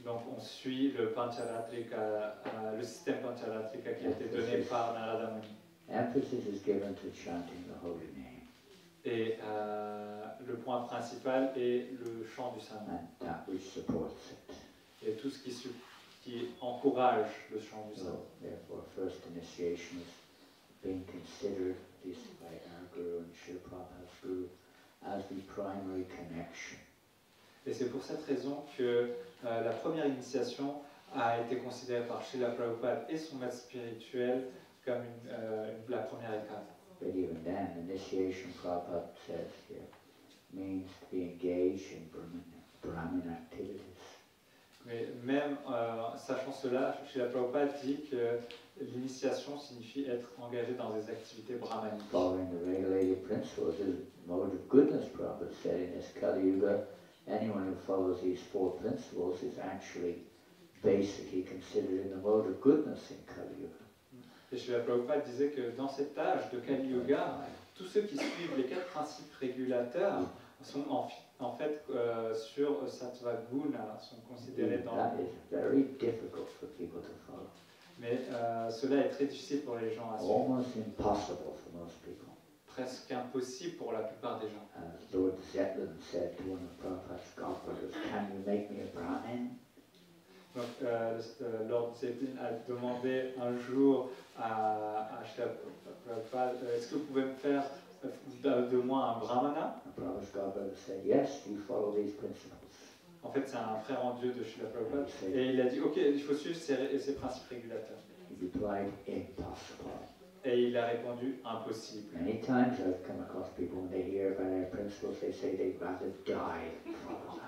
Donc on suit le Pancharatrika, le système Pancharatrika qui a été donné par Narada Muni. Emphasis is given to chanting the holy name, Et le point principal est le chant du Saint-Nom. and that which supports it. Et tout ce qui encourage le chant du So, Saint-Nom. therefore, first initiation is being considered, at least by our Guru and Srila Prabhupada's Guru, as the primary connection. Et c'est pour cette raison que la première initiation a été considérée par Srila Prabhupada et son maître spirituel comme la première étape. But even then, initiation, Prabhupada says here, means to be engaged in Brahmin activities. Mais même sachant cela, Srila Prabhupada dit que l'initiation signifie être engagé dans des activités brahmaniques. Following the regulated principles is mode of goodness, Prabhupada said in this Kali Yuga. Anyone who follows these four principles is actually basically considered in the mode of goodness in Kali Yuga. Et Srila Prabhupada disait que dans cet âge de Kali Yuga, tous ceux qui suivent les 4 principes régulateurs sont en fait sur Sattva Guna, sont considérés dans That is very difficult for people to follow. Mais cela est très difficile pour les gens à suivre. Almost impossible for most people. Presque impossible pour la plupart des gens. As Lord Zetlin said to one of Prabhupada's godbrothers, can you make me a Brahmin? Donc Lord Zeppelin a demandé un jour à Srila Prabhupada, est-ce que vous pouvez me faire de moi un brahmana? And Prabhupada's godbrother said, yes, you follow these principles. En fait, c'est un frère en Dieu de Srila Prabhupada. Et il a dit, ok, il faut suivre ces principes régulateurs. He replied, impossible. Et il a répondu, impossible. Many times I've come across people when they hear about our principles, they say they'd rather die than follow that.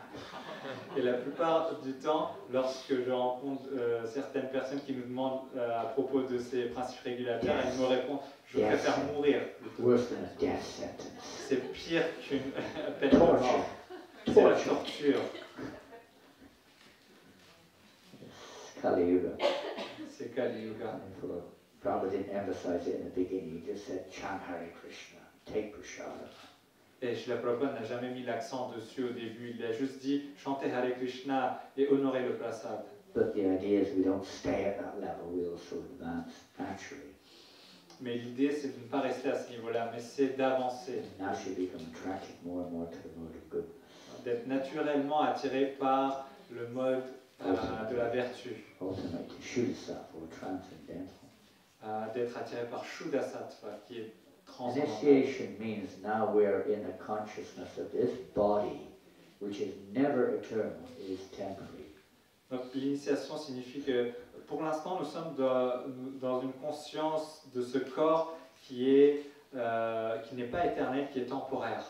Et la plupart du temps, lorsque je rencontre certaines personnes qui nous demandent à propos de ces principes régulateurs, elles me répondent, je préfère mourir. Worse than a death sentence. C'est pire qu'une peine de mort. C'est la torture. It's Kali Yuga. C'est Kali Yuga. Prabhupada didn't emphasize it in the beginning, he just said, chant Hare Krishna, take prasada. Et Srila Prabhupada n'a jamais mis l'accent dessus au début, il a juste dit chantez Hare Krishna et honorez le prasad. But the idea is we don't stay at that level, we also advance naturally. Mais l'idée c'est de ne pas rester à ce niveau-là, mais c'est d'avancer, Naturally become attracted more and more to the mode of goodness. d'être naturellement attiré par le mode de la vertu, Ultimately to Shuddha or transcendental. d'être attiré par Shuddha Sattva qui est transcendantal. Initiation means now we're in the consciousness of this body, which is never eternal, it is temporary. Donc l'initiation signifie que pour l'instant nous sommes dans une conscience de ce corps qui n'est pas éternel, qui est temporaire.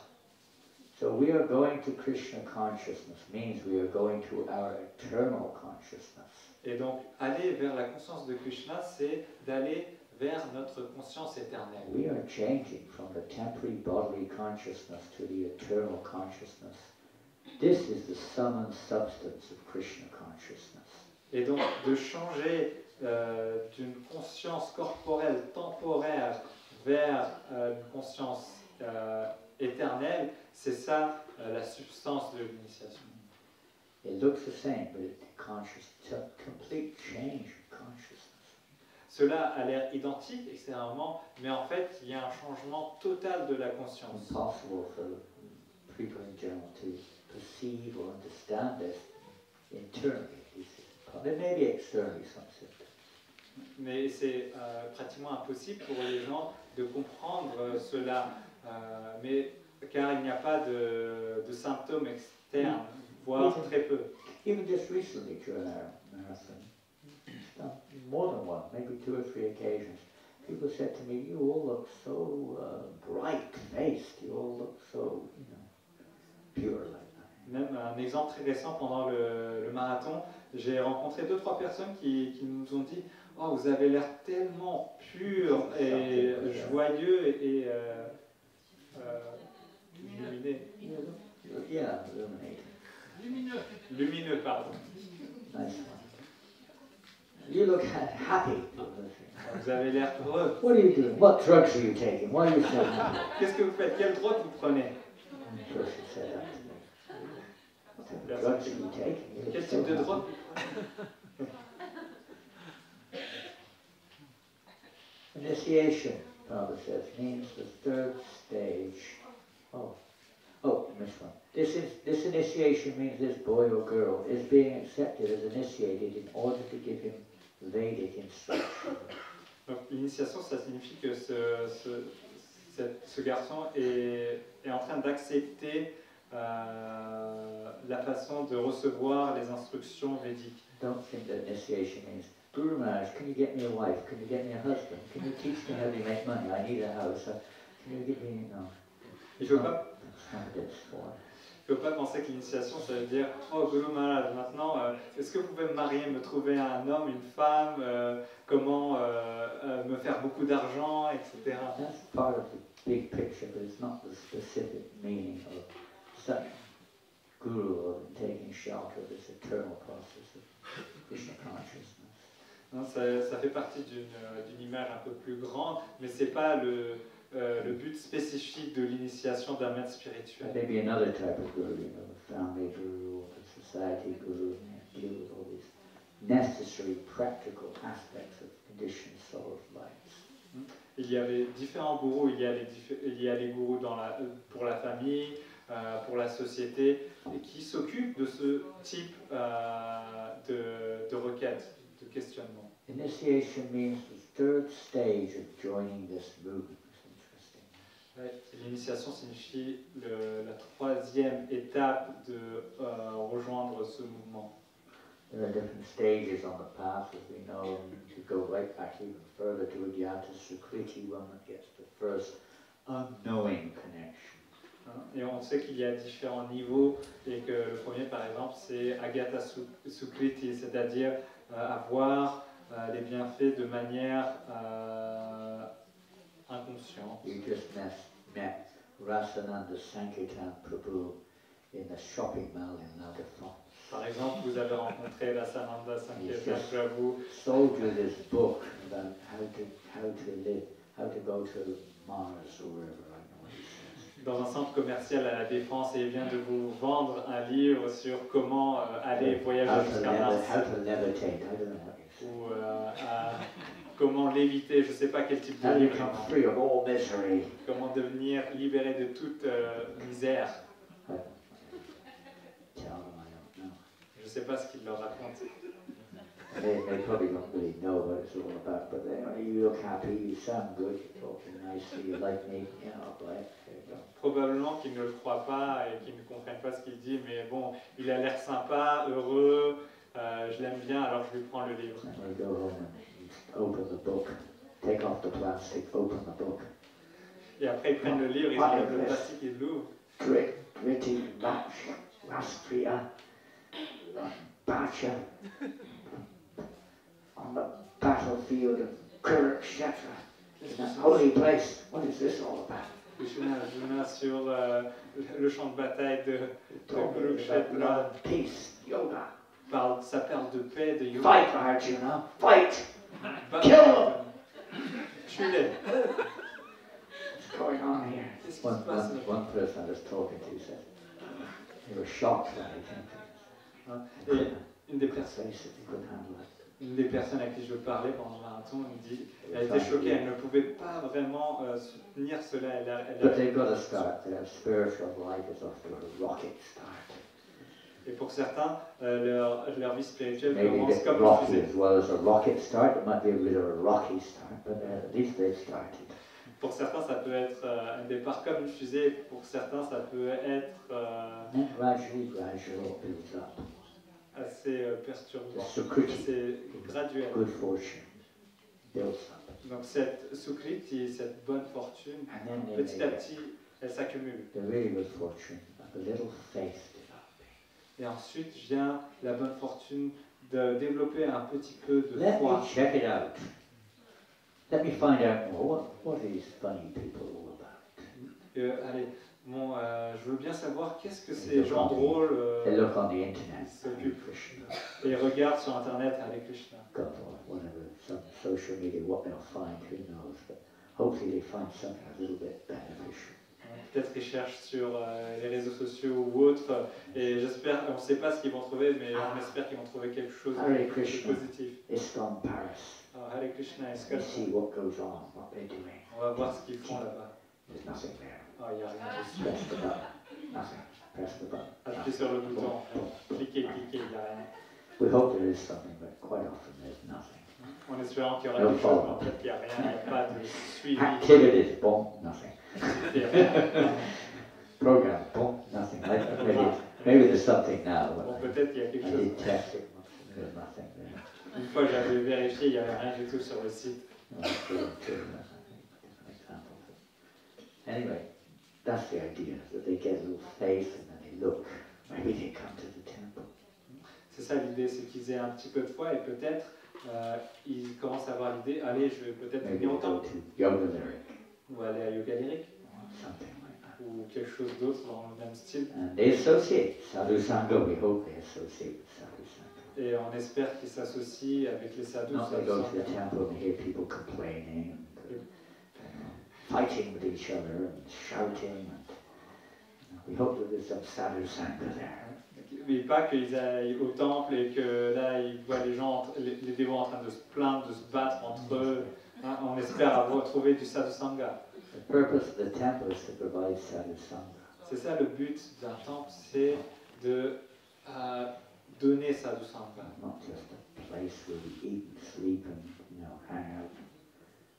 So we are going to Krishna consciousness means we are going to our eternal consciousness. Et donc aller vers la conscience de Krishna, c'est d'aller vers notre conscience éternelle. We are changing from the temporary bodily consciousness to the eternal consciousness. This is the sum and substance of Krishna consciousness. Et donc de changer d'une conscience corporelle temporaire vers une conscience éternelle, c'est ça la substance de l'initiation. It looks the same, but it's a complete change of consciousness. Cela a l'air identique extérieurement, mais en fait, il y a un changement total de la conscience. Impossible for people in general to perceive or understand this internally. There may be externally some symptoms. Mais c'est pratiquement impossible pour les gens de comprendre cela, mais car il n'y a pas de symptômes externes, voire très peu. Even just recently during our marathon, more than one, maybe 2 or 3 occasions, people said to me, you all look so bright-faced, you all look so, pure like that. Même un exemple très récent pendant le marathon, j'ai rencontré 2-3 personnes qui nous ont dit « Oh, vous avez l'air tellement pur et joyeux et illuminé. » Yeah, illuminated. Lumineux, pardon. Nice one. You look happy. Vous avez l'air heureux. What are you doing? What drugs are you taking? Why are you so happy? Qu'est-ce que vous faites? Quelle drogue vous prenez? The person said that to me. What type of drugs are you taking? You look Quel so type de happy. drogue? Initiation, Prabhupada says, means the 3rd stage. Oh, I missed one. This initiation means this boy or girl is being accepted as initiated in order to give him Vedic instruction. Donc, l'initiation, ça signifie que ce garçon est en train d'accepter la façon de recevoir les instructions védiques. Don't think that initiation means, Guru Maharaj, can you get me a wife? Can you get me a husband? Can you teach me how to make money? I need a house. Can you give me... No. Il ne faut pas That's not what it's for. Il ne faut pas penser que l'initiation, ça veut dire « Oh, Guru Maharaj, maintenant, est-ce que vous pouvez me marier, me trouver un homme, une femme, comment me faire beaucoup d'argent, etc. » That's part of the big picture, but it's not the specific meaning of such guru or taking shelter of this eternal process of Krishna consciousness. Non, ça fait partie d'une image un peu plus grande, mais ce n'est pas le but spécifique de l'initiation d'un maître spirituel. There may be another type of guru, the family guru or the society guru, and deal with all these necessary practical aspects of conditioned souls' lives. Il y avait différents gourous, il y a les gourous pour la famille, pour la société, et qui s'occupent de ce type de requêtes. requêtes, de questionnements. Initiation means the third stage of joining this movement. It's interesting. Ouais, l'initiation signifie la troisième étape de rejoindre ce mouvement. There are different stages on the path, as we know, and to go right back even further to Agyata Sukriti, one that gets the first unknowing connection. Et on sait qu'il y a différents niveaux et que le premier, par exemple, c'est Agyata Sukriti, c'est-à-dire avoir les bienfaits de manière inconsciente. You just met Rasananda Sankirtan Prabhu in the shopping mall in La Défense. Par exemple, vous avez rencontré Rasananda Sankirtan Prabhu. Sold you this book about how to live, how to go to Mars or wherever. I know what he says. Dans un centre commercial à la Défense et il vient de vous vendre un livre sur comment aller voyager jusqu'à Mars How to levitate. I don't know what he says. ou comment l'éviter, je ne sais pas quel type de How to livre. become free of all misery. Comment devenir libéré de toute misère. Tell them I don't know. Je ne sais pas ce qu'il leur raconte. They probably don't really know what it's all about, but you look happy, you sound good, you're talking nicely, you like me, you know, but there you go. Probablement qu'ils ne le croient pas et qu'ils ne comprennent pas ce qu'il dit, mais bon, il a l'air sympa, heureux, je l'aime bien, alors je lui prends le livre. And they go home and open the book, take off the plastic, open the book. Et après, ils prennent le livre, ils enlèvent le plastique et l'ouvrent. Gritty, match, Rastriya, Bacha, on the battlefield of Kurukshetra, in that holy place. What is this all about? Krishna Arjuna sur le champ de bataille de Talking about Kurukshetra love, peace, yoga. ça parle de paix, de yoga. Fight, Arjuna, fight! Bah, Kill them! Tuez-les. What's going on here? Qu'est-ce qui se passe? One person I was talking to said they were shocked when they came to this. Hein, They Et couldn't face it, they couldn't handle it. une des personnes à qui je parlais pendant le marathon me dit elle était choquée, elle ne pouvait pas vraiment soutenir cela. But they've got to start. Their spiritual life is off to a rocket start. Et pour certains, leur vie spirituelle Maybe a commence bit comme une rocky fusée. as well as a rocket start. It might be a bit of a rocky start, but at least they've started. Pour certains, ça peut être un départ comme une fusée. Pour certains, ça peut être And gradually it builds up. assez The perturbant, Sukriti, assez graduel. good fortune, builds up. Donc cette Sukriti, cette bonne fortune, And then they petit à may get petit, elle s'accumule. the really good fortune, like a little faith developing. Et ensuite vient la bonne fortune de développer un petit peu de Let foi. me check it out. Let me find out more. What are these funny people all about? Allez, bon, je veux bien savoir qu'est-ce que ces gens drôles They look on the internet. s'occupent. Hare Krishna, Et regardent sur Internet Hare Krishna. God, or whatever, some social media, what they'll find, who knows. But hopefully they find something a little bit beneficial. Peut-être qu'ils cherchent sur les réseaux sociaux ou autres, et j'espère, on ne sait pas ce qu'ils vont trouver, mais on espère qu'ils vont trouver quelque chose Hare de Krishna. positif. ISKCON Paris. Alors, Hare Krishna, est-ce Let's see what goes on, what they're doing. on va voir ce qu'ils font là-bas. There's nothing there. Oh, il n'y a rien dessus. Press the button. Nothing. Press the button. Appuyez sur le bouton, cliquez, il n'y a rien. We hope there is something, but quite often there's nothing. En espérant qu'il y aura No quelque chose, mais follow. en fait, il n'y a rien, il n'y a pas de suivi. Activities, boom, nothing. Il y a rien. Program, boom, nothing. Maybe there's something now. Bon, But peut-être qu'il y a I quelque chose. did test it. There's nothing there. Une fois, j'avais vérifié, il n'y avait rien du tout sur le site. Anyway, that's the idea, that they get a little faith and then they look. Maybe they come to the temple. C'est ça l'idée, c'est qu'ils aient un petit peu de foi et peut-être ils commencent à avoir l'idée, allez, je vais peut-être Maybe venir they au go temple to yoga lyric ou aller à Yoga Lyric or something like that. ou quelque chose d'autre dans le même style. And they associate. Sadhu Sangha, we hope they associate with Sadhu Sangha. Et on espère qu'ils s'associent avec les sadhus. Not they go to the temple and hear people complaining and fighting with each other and shouting. And we hope that there's some Sadhu Sangha there. Mais pas qu'ils aillent au temple et que là ils voient les gens, les dévots en train de se plaindre, de se battre entre eux. Hein, on espère avoir trouvé du sadhu sangha. The purpose of the temple is to provide Sadhu Sangha. C'est ça le but d'un temple, c'est de donner sadhu sangha. not just a place where we eat and sleep and hang out.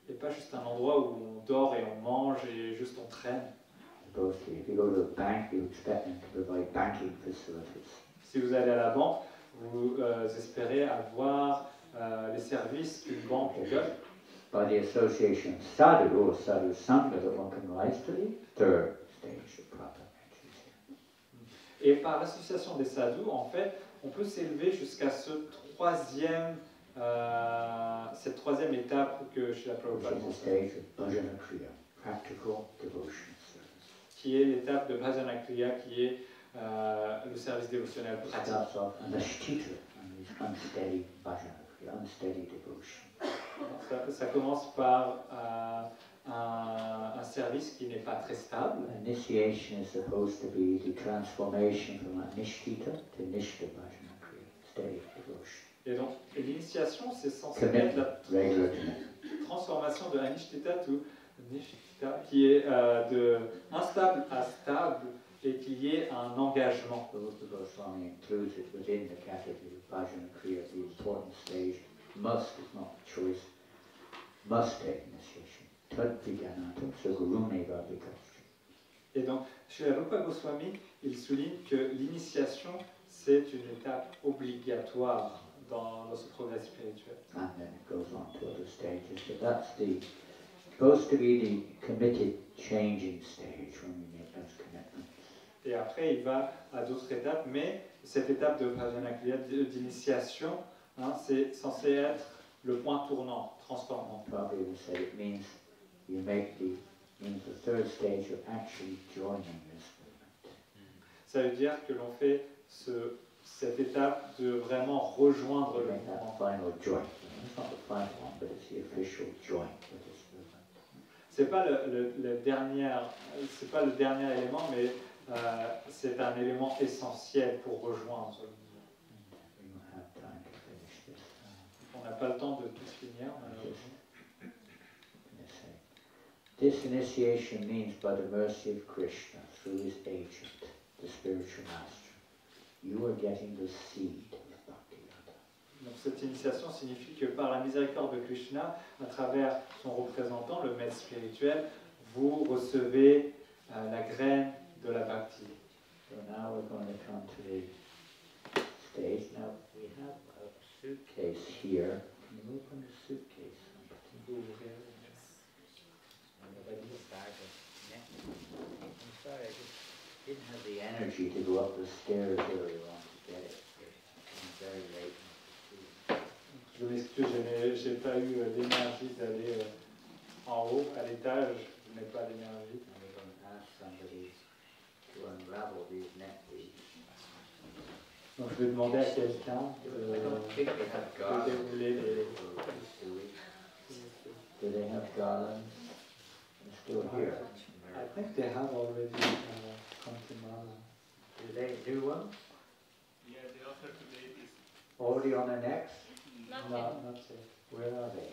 Et pas juste un endroit où on dort et on mange et juste on traîne. Supposed to, if you go to a bank, you expect them to provide banking facilities. Si vous allez à la banque, vous espérez avoir les services qu'une banque donne. By the association of sadhu or sadhu sangha, that one can rise to the third stage of proper meditation. Et par l'association des sadhus, en fait, on peut s'élever jusqu'à cette troisième étape que Srila Which Prabhupada is the mentionne, stage of bhajana kriya, practical devotion service. qui est l'étape de Bhajana Kriya, qui est le service dévotionnel It pratique. starts off anashtita, and is unsteady bhajana kriya, unsteady devotion. Ça commence par un service qui n'est pas très stable. Initiation is supposed to be the transformation from anishtita to nishta bhajana kriya, steady devotion. Et donc, l'initiation, c'est censé être la Regular commitment. transformation de Anishtita to Nishtita, qui est de instable à stable et qui est un engagement. Rupa Goswami includes it within the category of bhajana kriya, the important stage. Must is not a choice. Must take initiation. Tad vigyanata sagurune vabhikasya. Et donc, chez Rupa Goswami, il souligne que l'initiation, c'est une étape obligatoire dans ce progrès spirituel. And then it goes on to other stages, but that's supposed to be the committed changing stage when we make those commitments. Et après, il va à d'autres étapes, mais cette étape de Bhajana Kriya, d'initiation, c'est censé être le point tournant, transformant. Probably would say it means the third stage of actually joining this movement. Ça veut dire que l'on fait cette étape de vraiment rejoindre You le make that mouvement. final joint. It's not the final one, but it's the official joint with this movement. C'est pas le dernier élément, mais c'est un élément essentiel pour rejoindre le mouvement. We don't have time to finish this. On n'a pas le temps de tout finir, malheureusement. Let's say, this initiation means by the mercy of Krishna through his agent, the spiritual master, you are getting the seed of Bhakti Yoga. Donc cette initiation signifie que par la miséricorde de Krishna, à travers son représentant, le maître spirituel, vous recevez la graine de la bhakti. So now we're going to come to the stage. Now we have a suitcase here. Can you open the suitcase? I'm sorry, I just didn't have the energy to go up the stairs earlier on to get it. I'm very late. Je m'excuse, je n'ai pas eu l'énergie d'aller en haut, à l'étage, je n'ai pas l'énergie. And we're going to ask somebody to unravel these net leaves. Donc je vais demander à quelqu'un I don't think they have de garlands. dérouler les... Do they have garlands? They're still here. I think they have already Kantimala. Do they do one? Yeah, the offer today is Already on their necks? No, Nothing. not yet. Where are they?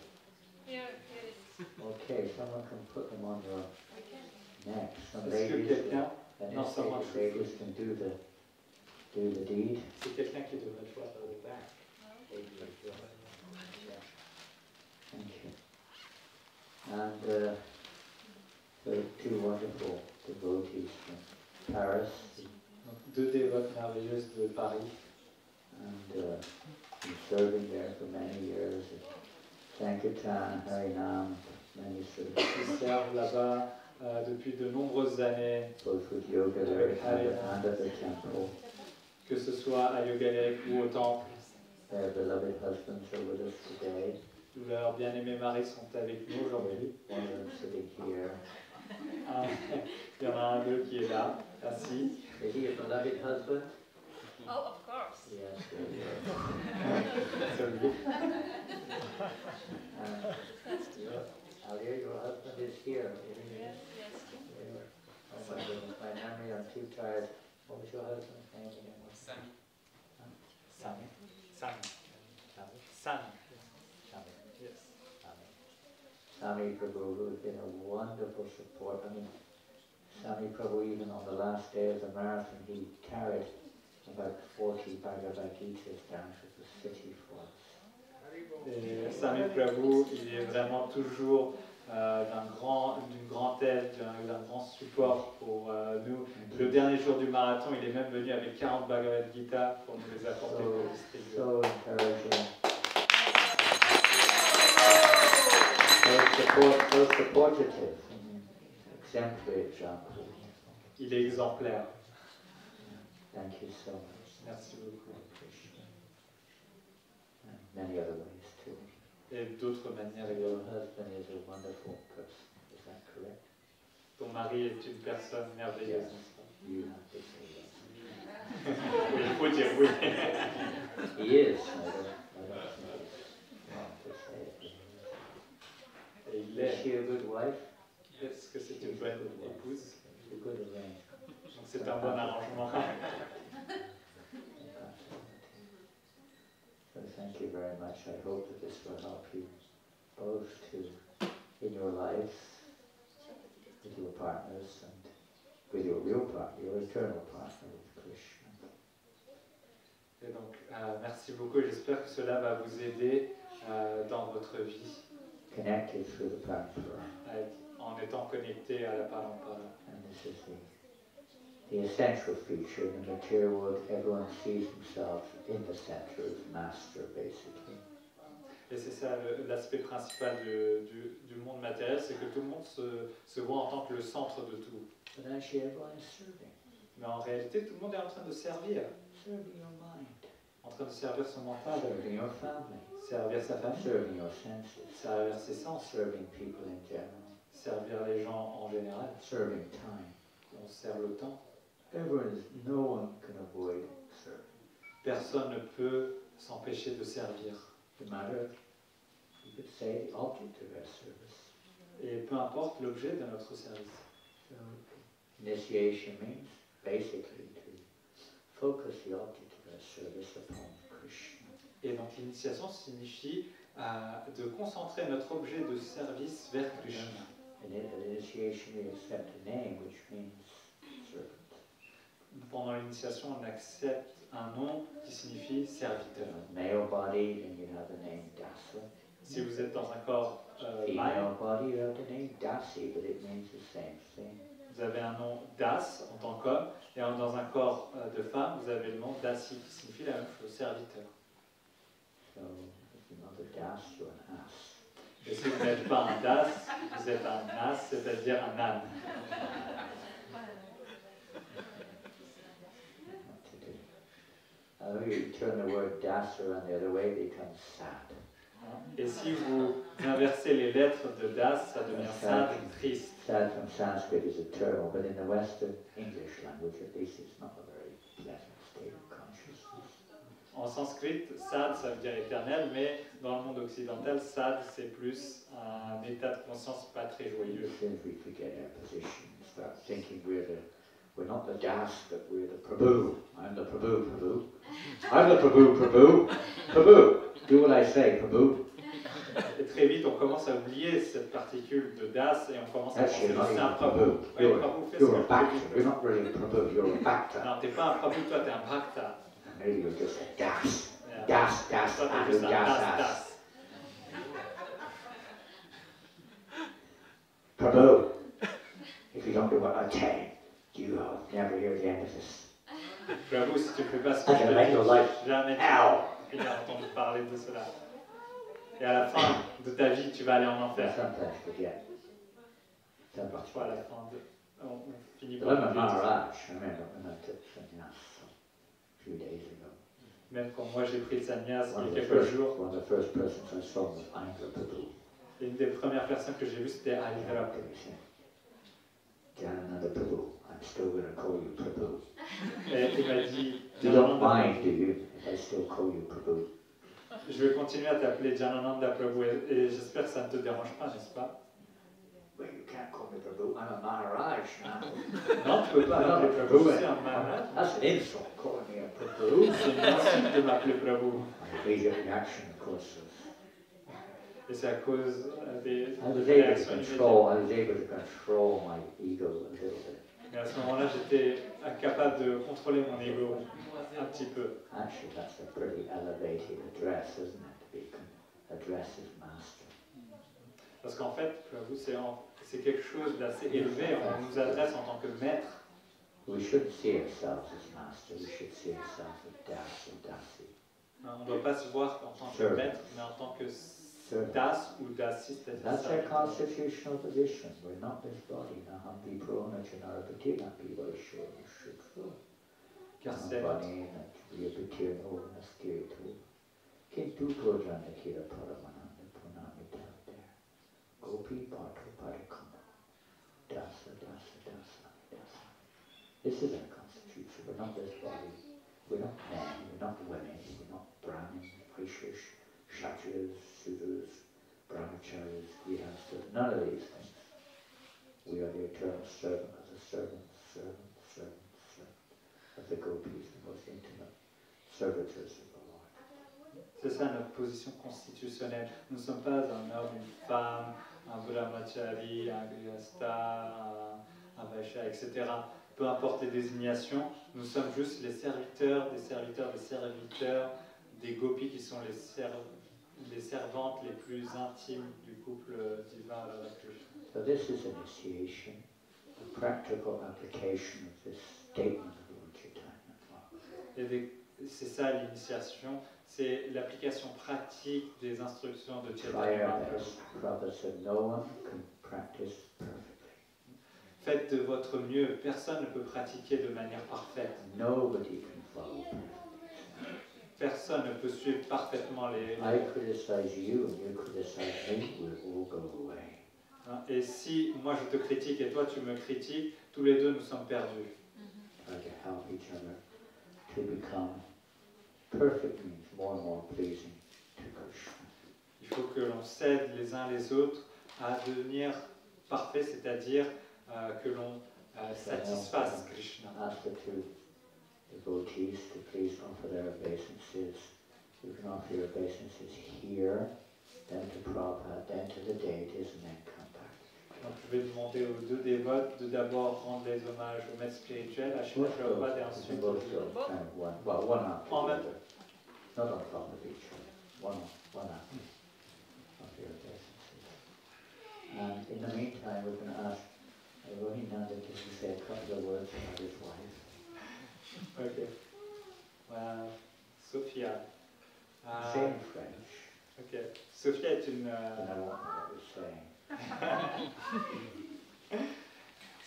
Here it is. Okay, someone can put them on your Okay. neck. Some Est-ce que ladies, quelqu'un, initiated ladies can do the deed. c'est quelqu'un qui devrait le faire au back? They do it, yeah. Thank you. And the two wonderful devotees from Paris, Donc, deux dévotes merveilleuses de Paris, and been serving there for many years at Sankirtan, Harinam, many services, qui servent là-bas depuis de nombreuses années, both with yoga there and at the temple. que ce soit à Yogalek ou au temple. Their beloved husbands are with us today. Leurs bien-aimés maris sont avec nous aujourd'hui. One of them sitting here. Il y en a un d'eux qui est là, assis. Is he a beloved husband? Oh, of course. Yes, there you are. C'est lui. Alia, your husband is here. isn't he? Yes, yes. There. Oh my goodness, my memory, I'm too tired. What was your husband's name again? Sami. Sami. Sami. Sami? Sami. Sami. Yes. Sami Prabhu, who has been a wonderful support. I mean, Sami Prabhu, even on the last day of the marathon, he carried about 40 Bhagavad Gitas down to the city for us. Et Swami Prabhu, il est vraiment toujours d'une grande aide, d'un grand support pour nous. Le dernier jour du marathon, il est même venu avec 40 Bhagavad Gita pour nous les apporter pour distribuer. So encouraging. So supportive, exemplary example. Il est exemplaire. Thank you so much. Merci beaucoup. And many other ways too. Et d'autres manières Your également. husband is a wonderful person, is that correct? Ton mari est une personne merveilleuse. Yes. You have to say yes. Oui, il faut dire oui. He is. I don't think it's wrong to say it. Et il Is est. she a good wife? Est-ce que c'est une bonne épouse? It's a good arrangement. Donc c'est un bon arrangement. So thank you very much. I hope that this will help you both to, in your lives, with your partners and with your real partner, your eternal partner with Krishna. Et donc, merci beaucoup. J'espère que cela va vous aider dans votre vie Connected through the parampara. en étant connecté à la parampara. And this is the essential feature. In the material world, everyone sees himself in the center as master, basically. Et c'est ça l'aspect principal du monde matériel, c'est que tout le monde se voit en tant que le centre de tout. But actually, everyone is serving. Mais en réalité, tout le monde est en train de servir, Serving your mind, en train de servir son mental, serving your family, servir sa famille, serving your senses, servir ses sens, serving people in general, servir les gens en général. serving time. On sert le temps. No one can avoid serving. Personne ne peut s'empêcher de servir. No matter, you could say, the object of our service. Et peu importe l'objet de notre service. So, initiation means basically to focus the object of our service upon Krishna. Et donc l'initiation signifie de concentrer notre objet de service vers Krishna. In initiation, we accept a name which means servant. Pendant l'initiation, on accepte un nom qui signifie serviteur. Male body, then you have the name Dasa. Si vous êtes dans un corps Female mâle, body, you have the name Dasi, but it means the same thing. vous avez un nom Das en tant qu'homme, et dans un corps de femme, vous avez le nom Dasi qui signifie la même chose, serviteur. So, if you're not a Das, you're an ass. Et si vous n'êtes pas un Das, vous êtes un As, c'est-à-dire un âne. What to do? You turn the word Das around the other way, it becomes sad. Et si vous inversez les lettres de Das, ça devient sad, triste. Sad from Sanskrit is eternal, but in the Western English language, at least, it's not a very pleasant state of consciousness. En sanskrit, sad, ça veut dire éternel, mais dans le monde occidental, sad, c'est plus un état de conscience pas très joyeux. Since we forget our position and start thinking we're not the Das, but we're the Prabhu. I'm the Prabhu, Prabhu. I'm the Prabhu, Prabhu. Prabhu, do what I say, Prabhu. Et très vite, on commence à oublier cette particule de Das et on commence à penser Actually, que you're not c'est even un a Prabhu. Prabhu. Oui, Prabhu fait ce You're a que Bhakta. tu You're not really a Prabhu, you're a Bhakta. Non, t'es pas un Prabhu, toi t'es un Bhakta. Maybe you're just a Das. Yeah. Das, Das, Toi t'es Anu, juste un Das, Das, Das. Das. Prabhu, if you don't do what I tell you, you'll never hear the end of this. Prabhu, si tu ne fais pas ce que I je can te make your life dis, jamais tu hell. vas finir entendre parler de cela. Et à la fin de ta vie, tu vas aller en I enfer. sometimes forget. Sometimes Parfois, à la forget. fin de... On finit But par I'm a oublier. Maharaj. I remember when I took sannyas a few days ago. Même quand moi j'ai pris le sannyas One il of y a the quelques first, jours, one of the first persons I saw was Indra Prabhu. une des premières personnes que j'ai vues c'était Haridrap. And he said, Janananda Prabhu, I'm still going to call you Prabhu. Et il m'a dit, You don't Janananda, mind, do you, if I still call you Prabhu? je vais continuer à t'appeler Janananda Prabhu et j'espère que ça ne te dérange pas, n'est-ce pas? Well, you can't call me Prabhu. I'm a Maharaj now. Non, tu peux pas m'appeler Prabhu, c'est un Maharaj. That's an insult, calling me a Prabhu. C'est une insulte de m'appeler Prabhu. My immediate reaction, of course, was Et c'est à cause des I was able réactions to immédiates. control my ego a little bit. Mais à ce moment-là, j'étais incapable de contrôler mon ego. un petit peu. Actually, that's a pretty elevated address, isn't it? To be addressed as master. Parce qu'en fait, Prabhu, c'est quelque chose d'assez élevé. On nous adresse en tant que maître. We shouldn't see ourselves as master, we should see ourselves as das or dasi. On ne doit pas se voir en tant que maître, mais en tant que das ou dasi, c'est-à-dire That's our serviteur. constitutional position. We're not this body. Nahambi prona chanarapati napi vaishyo shukro. Car c'est Nampani natriyapatir no naskiritu. Kintu projana kira paramananda punami tavder. Gopi patra parikama. Dasa, dasa, dasa, dasa. This is our constitution. We're not this body. We're not men. We're not women. We're not Brahmins, Vaishyas, Kshatriyas, Sudras, Brahmacharis, Grihastas. None of these things. We are the eternal servant of the servant of the gopis, the most intimate servitors of the Lord. C'est ça notre position constitutionnelle. Nous ne sommes pas un homme, une femme, un brahmachari, un grihasta, un vaishya, etc. Peu importe les désignations, nous sommes juste les serviteurs, des gopis qui sont les servantes les plus intimes du couple divin Radha Krishna. So this is initiation, the practical application of this statement of Lord Chaitanya. Et c'est ça l'initiation, c'est l'application pratique des instructions de Try Chaitanya our Mahaprabhu. best. Prabhupada said no one can practice perfectly. Faites de votre mieux, personne ne peut pratiquer de manière parfaite. Nobody can follow perfectly. Personne ne peut suivre parfaitement les... I criticize you and you criticize me, we'll all go away. Hein, et si moi je te critique et toi tu me critiques, tous les deux nous sommes perdus. Try to help each other to become perfect means more and more pleasing to Krishna. Il faut que l'on s'aide les uns les autres à devenir parfait, c'est-à-dire que l'on satisfasse Krishna. Ask the two devotees to please offer their obeisances. You can offer your obeisances here, then to Prabhupada, then to the deities, and then come back. Donc je vais demander aux deux dévotes de d'abord rendre les hommages au maître spirituel, à Srila Prabhupada et ensuite You both go kind of one after En the même- other. Not on top of each other. One after. Offer your obeisances. And in the meantime, we're going to ask Rohinanda to say a couple of words about his wife. Ok. Sophia. Say in French, Ok. Sophia est une... and I won't know what you're saying.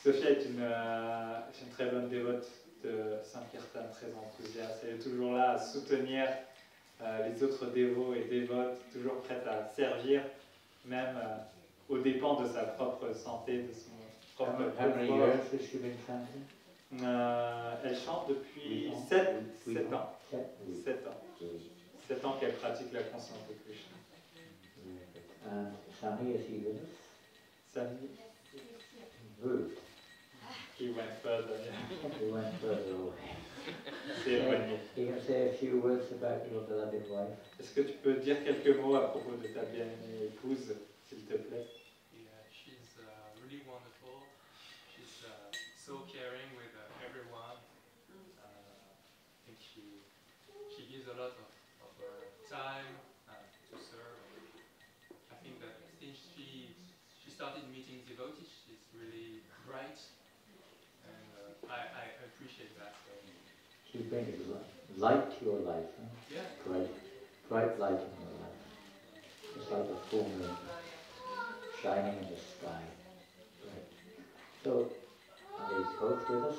Sophia est une très bonne dévote de Saint-Kirtan, très enthousiaste. Elle est toujours là à soutenir les autres dévots et dévotes, toujours prête à servir, même aux dépens de sa propre santé, de son propre How many confort. years has she been chanting? Elle chante depuis 8 ans. 7 ans. 7 7 ans. 7 ans qu'elle pratique la conscience de Krishna. And Sami, is he with us? Sami, Good. he went further. He went further away. C'est éloigné. You can say a few words about your beloved wife. Est-ce que tu peux dire quelques mots à propos de ta bien-aimée épouse, s'il te plaît? Yeah, she's really wonderful. She's so caring with everyone. I think she gives a lot of her time to serve. I think that since she started meeting devotees, she's really bright, and I appreciate that. She's bringing light to your life, huh? Yeah. Bright light in your life. It's like a full moon shining in the sky. Right. So, are they both with us?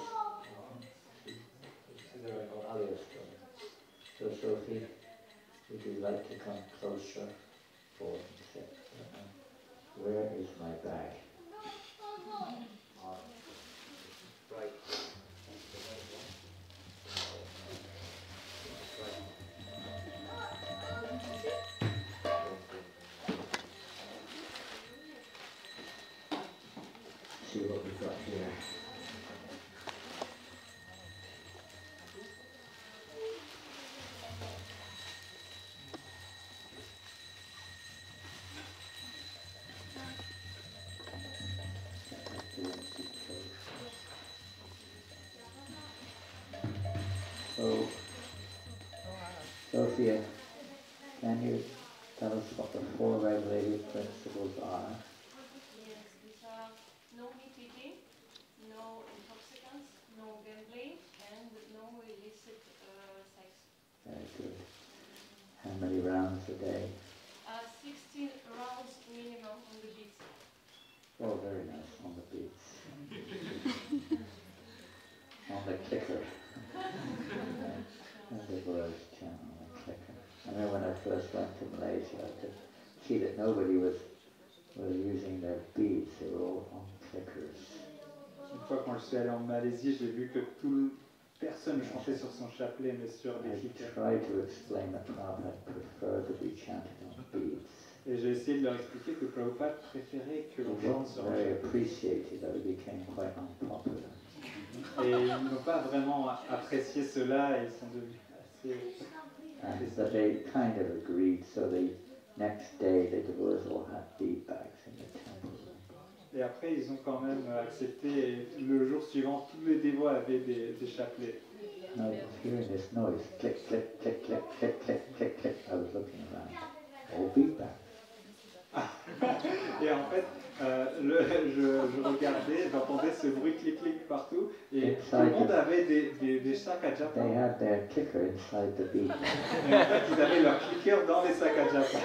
Oh, yes. So, Sophie, would you like to come closer forward and say, where is my bag? Right. See what we've got here. Sophia, can you tell us what the 4 regulative principles are? Yes, these are no meat eating, no intoxicants, no gambling, and no illicit sex. Very good. How many rounds a day? 16 rounds minimum on the beach. Oh, very nice, on the beach. On the clicker. And the boys chant on the clicker. I remember when I first went to Malaysia, I could see that nobody was using their beads, they were all on clickers. Une fois quand je suis allé en Malaisie, j'ai vu que personne ne chantait sur son chapelet, mais sur des I clickers. tried to explain that Prabhupada preferred to be chanting on beads. Et j'ai essayé de leur expliquer que Prabhupada préférait que It l'on chante wasn't sur un very chapelet. appreciated, that it became quite unpopular. Et ils n'ont pas vraiment apprécié cela et ils sont devenus assez... But they kind of agreed, so the next day the devotees all had bead bags in the temple. Et après, ils ont quand même accepté. Et le jour suivant, tous les dévots avaient des chapelets. I was hearing this noise, click, click, click, click, click, click, click, click. I was looking around, all bead bags. Et en fait, je regardais, j'entendais ce bruit clic-clic partout. Et tout le monde avait des sacs à japa. They had their clicker inside the bead bag. Et en fait, ils avaient leur clicker dans les sacs à japa.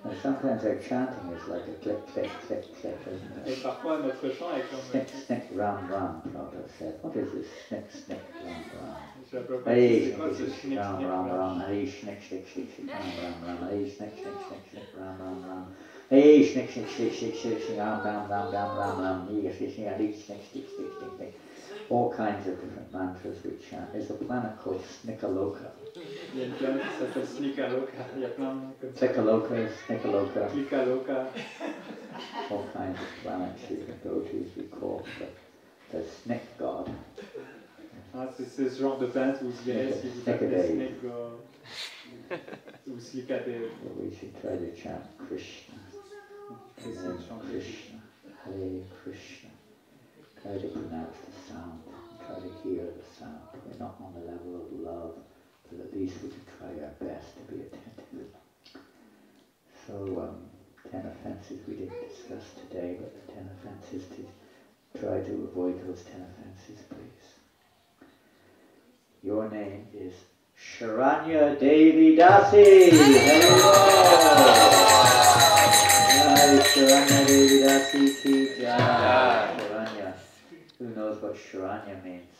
And sometimes their chanting is like a click, click, click, click, isn't Et it? parfois, notre chant est comme... Snick, snick, round, round, Prabhupada said. What is this snick, snick, round, round? Je ne sais pas Hey, c'est quoi ce snick, schnick, round, schnick, round, round. round. Hey, snick, snick, snick, snick, round, round, round. Hey, snick, snick, snick, snick, round, round, round. Hey, snick, snick, snick, snick, snick, snick, round, round, round, round, round, round. Hey, snick, snick, snick, snick, snick, snick, snick, snick. All kinds of different mantras we chant. There's a planet called Snickaloka. Il y a une planète qui s'appelle Snickaloka. Il y a plein de noms comme ça. Clickaloka, Snickaloka. Clickaloka. All kinds of planets you can go to if you call the Snick God. Ah, c'est ce genre de planète où vous irez si vous appelez Snake ou Slickadale. So we should try to chant Krishna. Essayez de chanter. Krishna, Hare Krishna. Try to pronounce the sound, try to hear the sound. We're not on the level of love, but at least we can try our best to be attentive. So, 10 offences we didn't discuss today, but the 10 offences to try to avoid those 10 offences, please. Your name is Sharanya Devi Dasi. Hello. Jai Sharanya Devi Dasi ki Jai. Sharanya. Who knows what Sharanya means?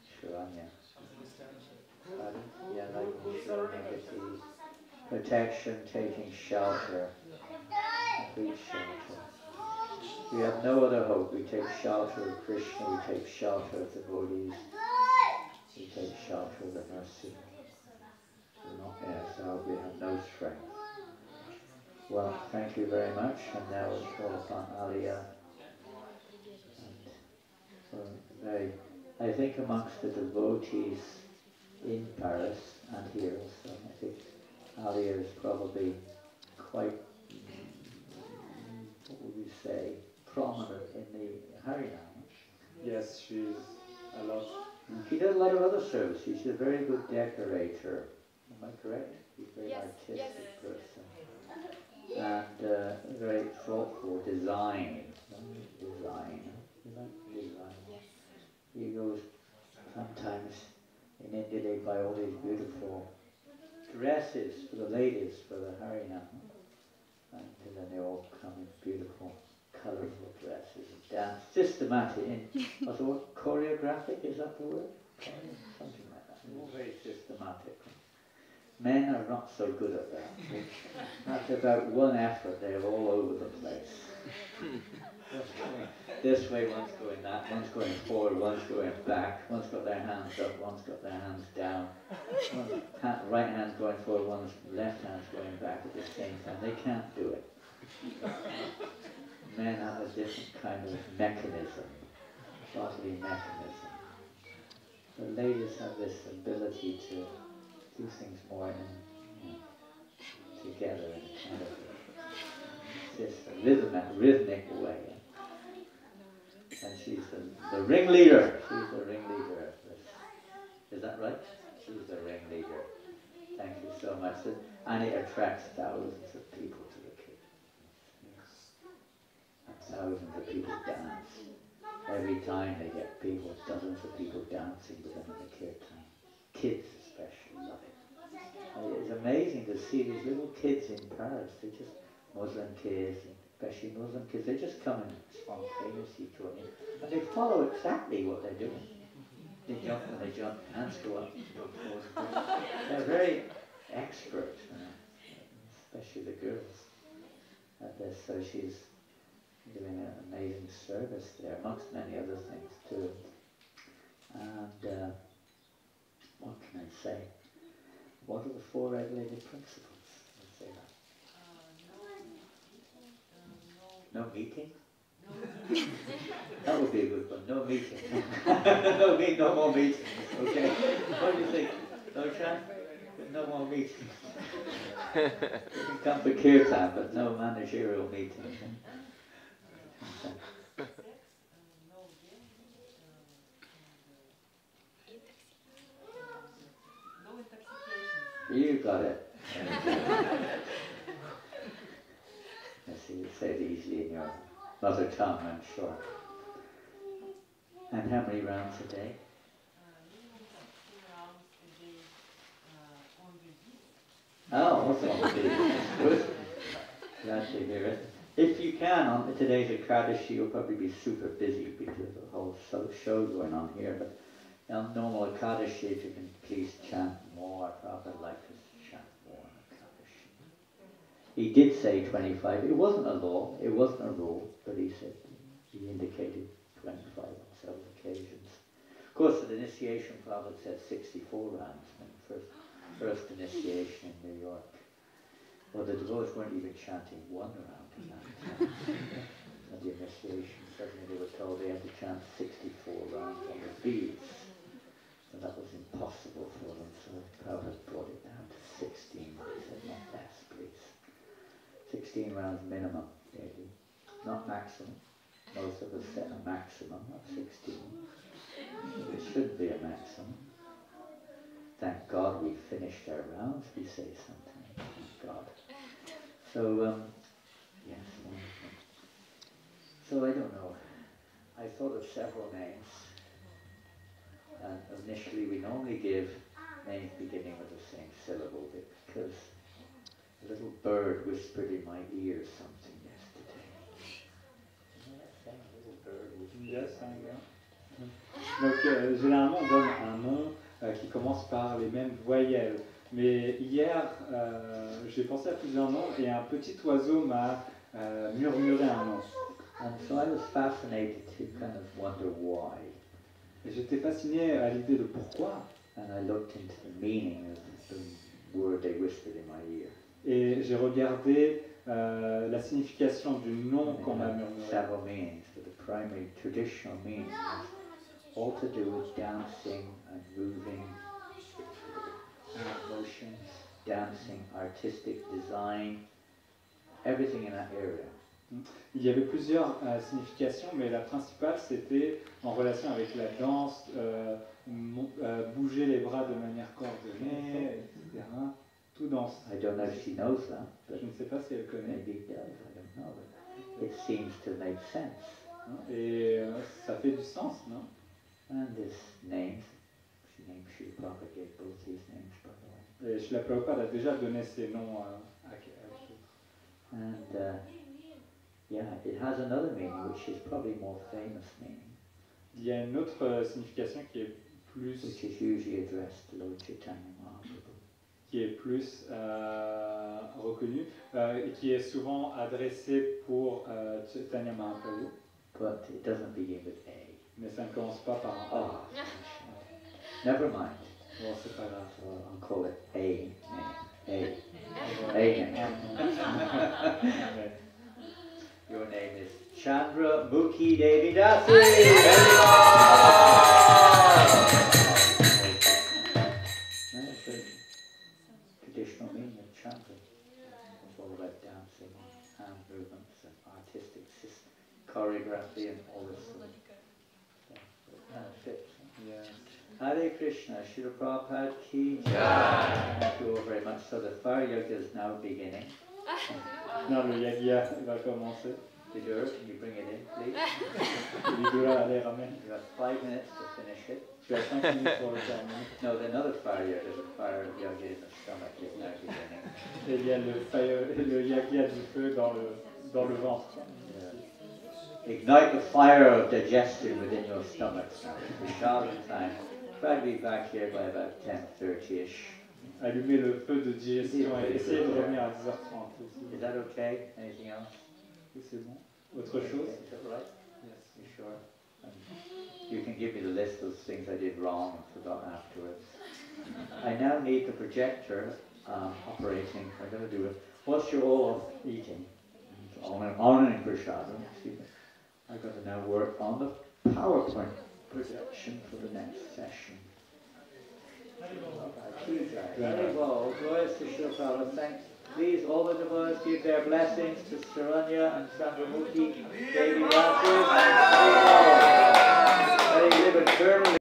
Sharanya. Pardon? Yeah, like Sharanya. Protection, taking shelter. Complete shelter. We have no other hope. We take shelter of Krishna, we take shelter of the devotees, we take shelter of the mercy. We're not ourselves, we have no strength. Well, thank you very much, and now we'll call upon Aliyah. I think amongst the devotees in Paris and here also, I think Aliyah is probably quite, what would we say, prominent in the Harinam. Yes, she's a lot. She does a lot of other services. She's a very good decorator. Am I correct? She's a very Yes, artistic person. And very thoughtful design. Design. You like design? He goes sometimes in India they buy all these beautiful dresses for the ladies for the Harinam. And then they all come in beautiful colourful dresses and dance systematic in what's the word? Choreographic, is that the word? Something like that. All very systematic. Men are not so good at that. After about one effort they're all over the place. This way, one's going that, one's going forward, one's going back, one's got their hands up, one's got their hands down. One's right hand's going forward, one's left hand's going back at the same time. They can't do it. Men have a different kind of mechanism, bodily mechanism. The ladies have this ability to do things more together in a kind of system, rhythmic way. And she's the ringleader. She's the ringleader. Is that right? She's the ringleader. Thank you so much. And it attracts thousands of people to the cave. And thousands of people dance. Every time they get people, dozens of people dancing with them in the kirtan. Kids especially love it. And it's amazing to see these little kids in Paris. They just, Muslim kids, especially Muslim kids, they just come and spontaneously join in. And they follow exactly what they're doing. They jump when they jump, hands go up, go forward. They're very expert, especially the girls at this. So she's doing an amazing service there, amongst many other things too. And what can I say? What are the 4 regulated principles? Let's say that. No meeting? That would be a good one. No meeting. No more meetings. Okay. What do you think? No chance? No more meetings. You can come for kirtan, but no managerial meetings. You got it. Yes, you say it easily in your mother tongue, I'm sure. And how many rounds a day? Oh, what's wrong with you? Good. Glad to hear it. If you can, on today's Ekadashi, you'll probably be super busy because of the whole show going on here. But on normal Ekadashi, if you can please chant more, I would like to chant more on Ekadashi. He did say 25. It wasn't a law, it wasn't a rule, but he said, he indicated 25 on several occasions. Of course, the initiation Prabhupada said 64 rounds when first initiation in New York. Well, the devotees weren't even chanting 1 round in that time. At the initiation, suddenly they were told they had to chant 64 rounds on the beads. And that was impossible for them, so Prabhupada brought it down to 16. He said, not less, please. 16 rounds minimum, maybe. Not maximum. Most of us set a maximum of 16. It should be a maximum. Thank God we finished our rounds, we say sometimes. Thank God. So, yes, wonderful. So I don't know. I thought of several names. And initially we normally give names beginning with the same syllable because a little bird whispered in my ear something yesterday. You know that thing, a little bird whispered? Yes, donc généralement on donne un nom qui commence par les mêmes voyelles. Mais hier, j'ai pensé à plusieurs noms et un petit oiseau m'a murmuré un nom. And so I was fascinated to kind of wonder why. Et j'étais fasciné à l'idée de pourquoi. And I looked into the meaning of the word they whispered in my ear. Et j'ai regardé la signification du nom qu'on m'a murmuré. Several meanings, but the primary traditional meaning is all to do with dancing and moving, emotions, dancing, artistic design, everything in that area. Il y avait plusieurs significations, mais la principale c'était en relation avec la danse, bouger les bras de manière coordonnée, etc. Tout danse. I don't know if she knows that, but Je ne sais pas si elle connaît. maybe it does, I don't know. But it seems to make sense. Et ça fait du sens, non? And this names, she named Srila Prabhupada gave both these names, by the way. Et Srila Prabhupada a déjà donné ces noms à Sri. And yeah, it has another meaning, which is probably more famous meaning, Il y a une autre signification qui est plus, which is usually addressed to Lord Chaitanya Mahaprabhu. reconnue et qui est souvent adressée pour Chaitanya Mahaprabhu. But it doesn't begin with A. Mais ça ne commence pas par un A. Oh, never mind. Bon, c'est pas grave. So I'll call it A name. A name. Your name is Chandra Mukhi Devi Dasi. That's the traditional meaning of Chandra. It's all about dancing, hand movements, and artistic choreography, and all this sort of Hare Krishna, Srila Prabhupada ki jai. Thank you all very much. So the fire yoga is now beginning. Non, le yagya va commencer. Vidura, can you bring it in, please? Vidura, allez, ramène. You have 5 minutes to finish it. Tu as 5 minutes pour le terminer. No, another fire yoga, the fire yoga in the stomach is now beginning. Et il y a le yagya du feu dans le ventre. Yeah. Ignite the fire of digestion within your stomachs now. It's Shavana time. Try to be back here by about 10:30ish. Allumer le feu de digestion et essayer de revenir à 10h30 aussi. Is that okay? Anything else? Oui, c'est bon. Autre chose? Is that right? Yes. You sure? You can give me the list of things I did wrong and forgot afterwards. I now need the projector operating. I'm going to do it. Whilst you're all eating, honoring Prashadam, I've got to now work on the PowerPoint projection for the next session. Very well. Glorious to Srila Prabhupada. Thanks. Please, all the devotees give their blessings to Saranya and Chandramukhi, Devi Raju.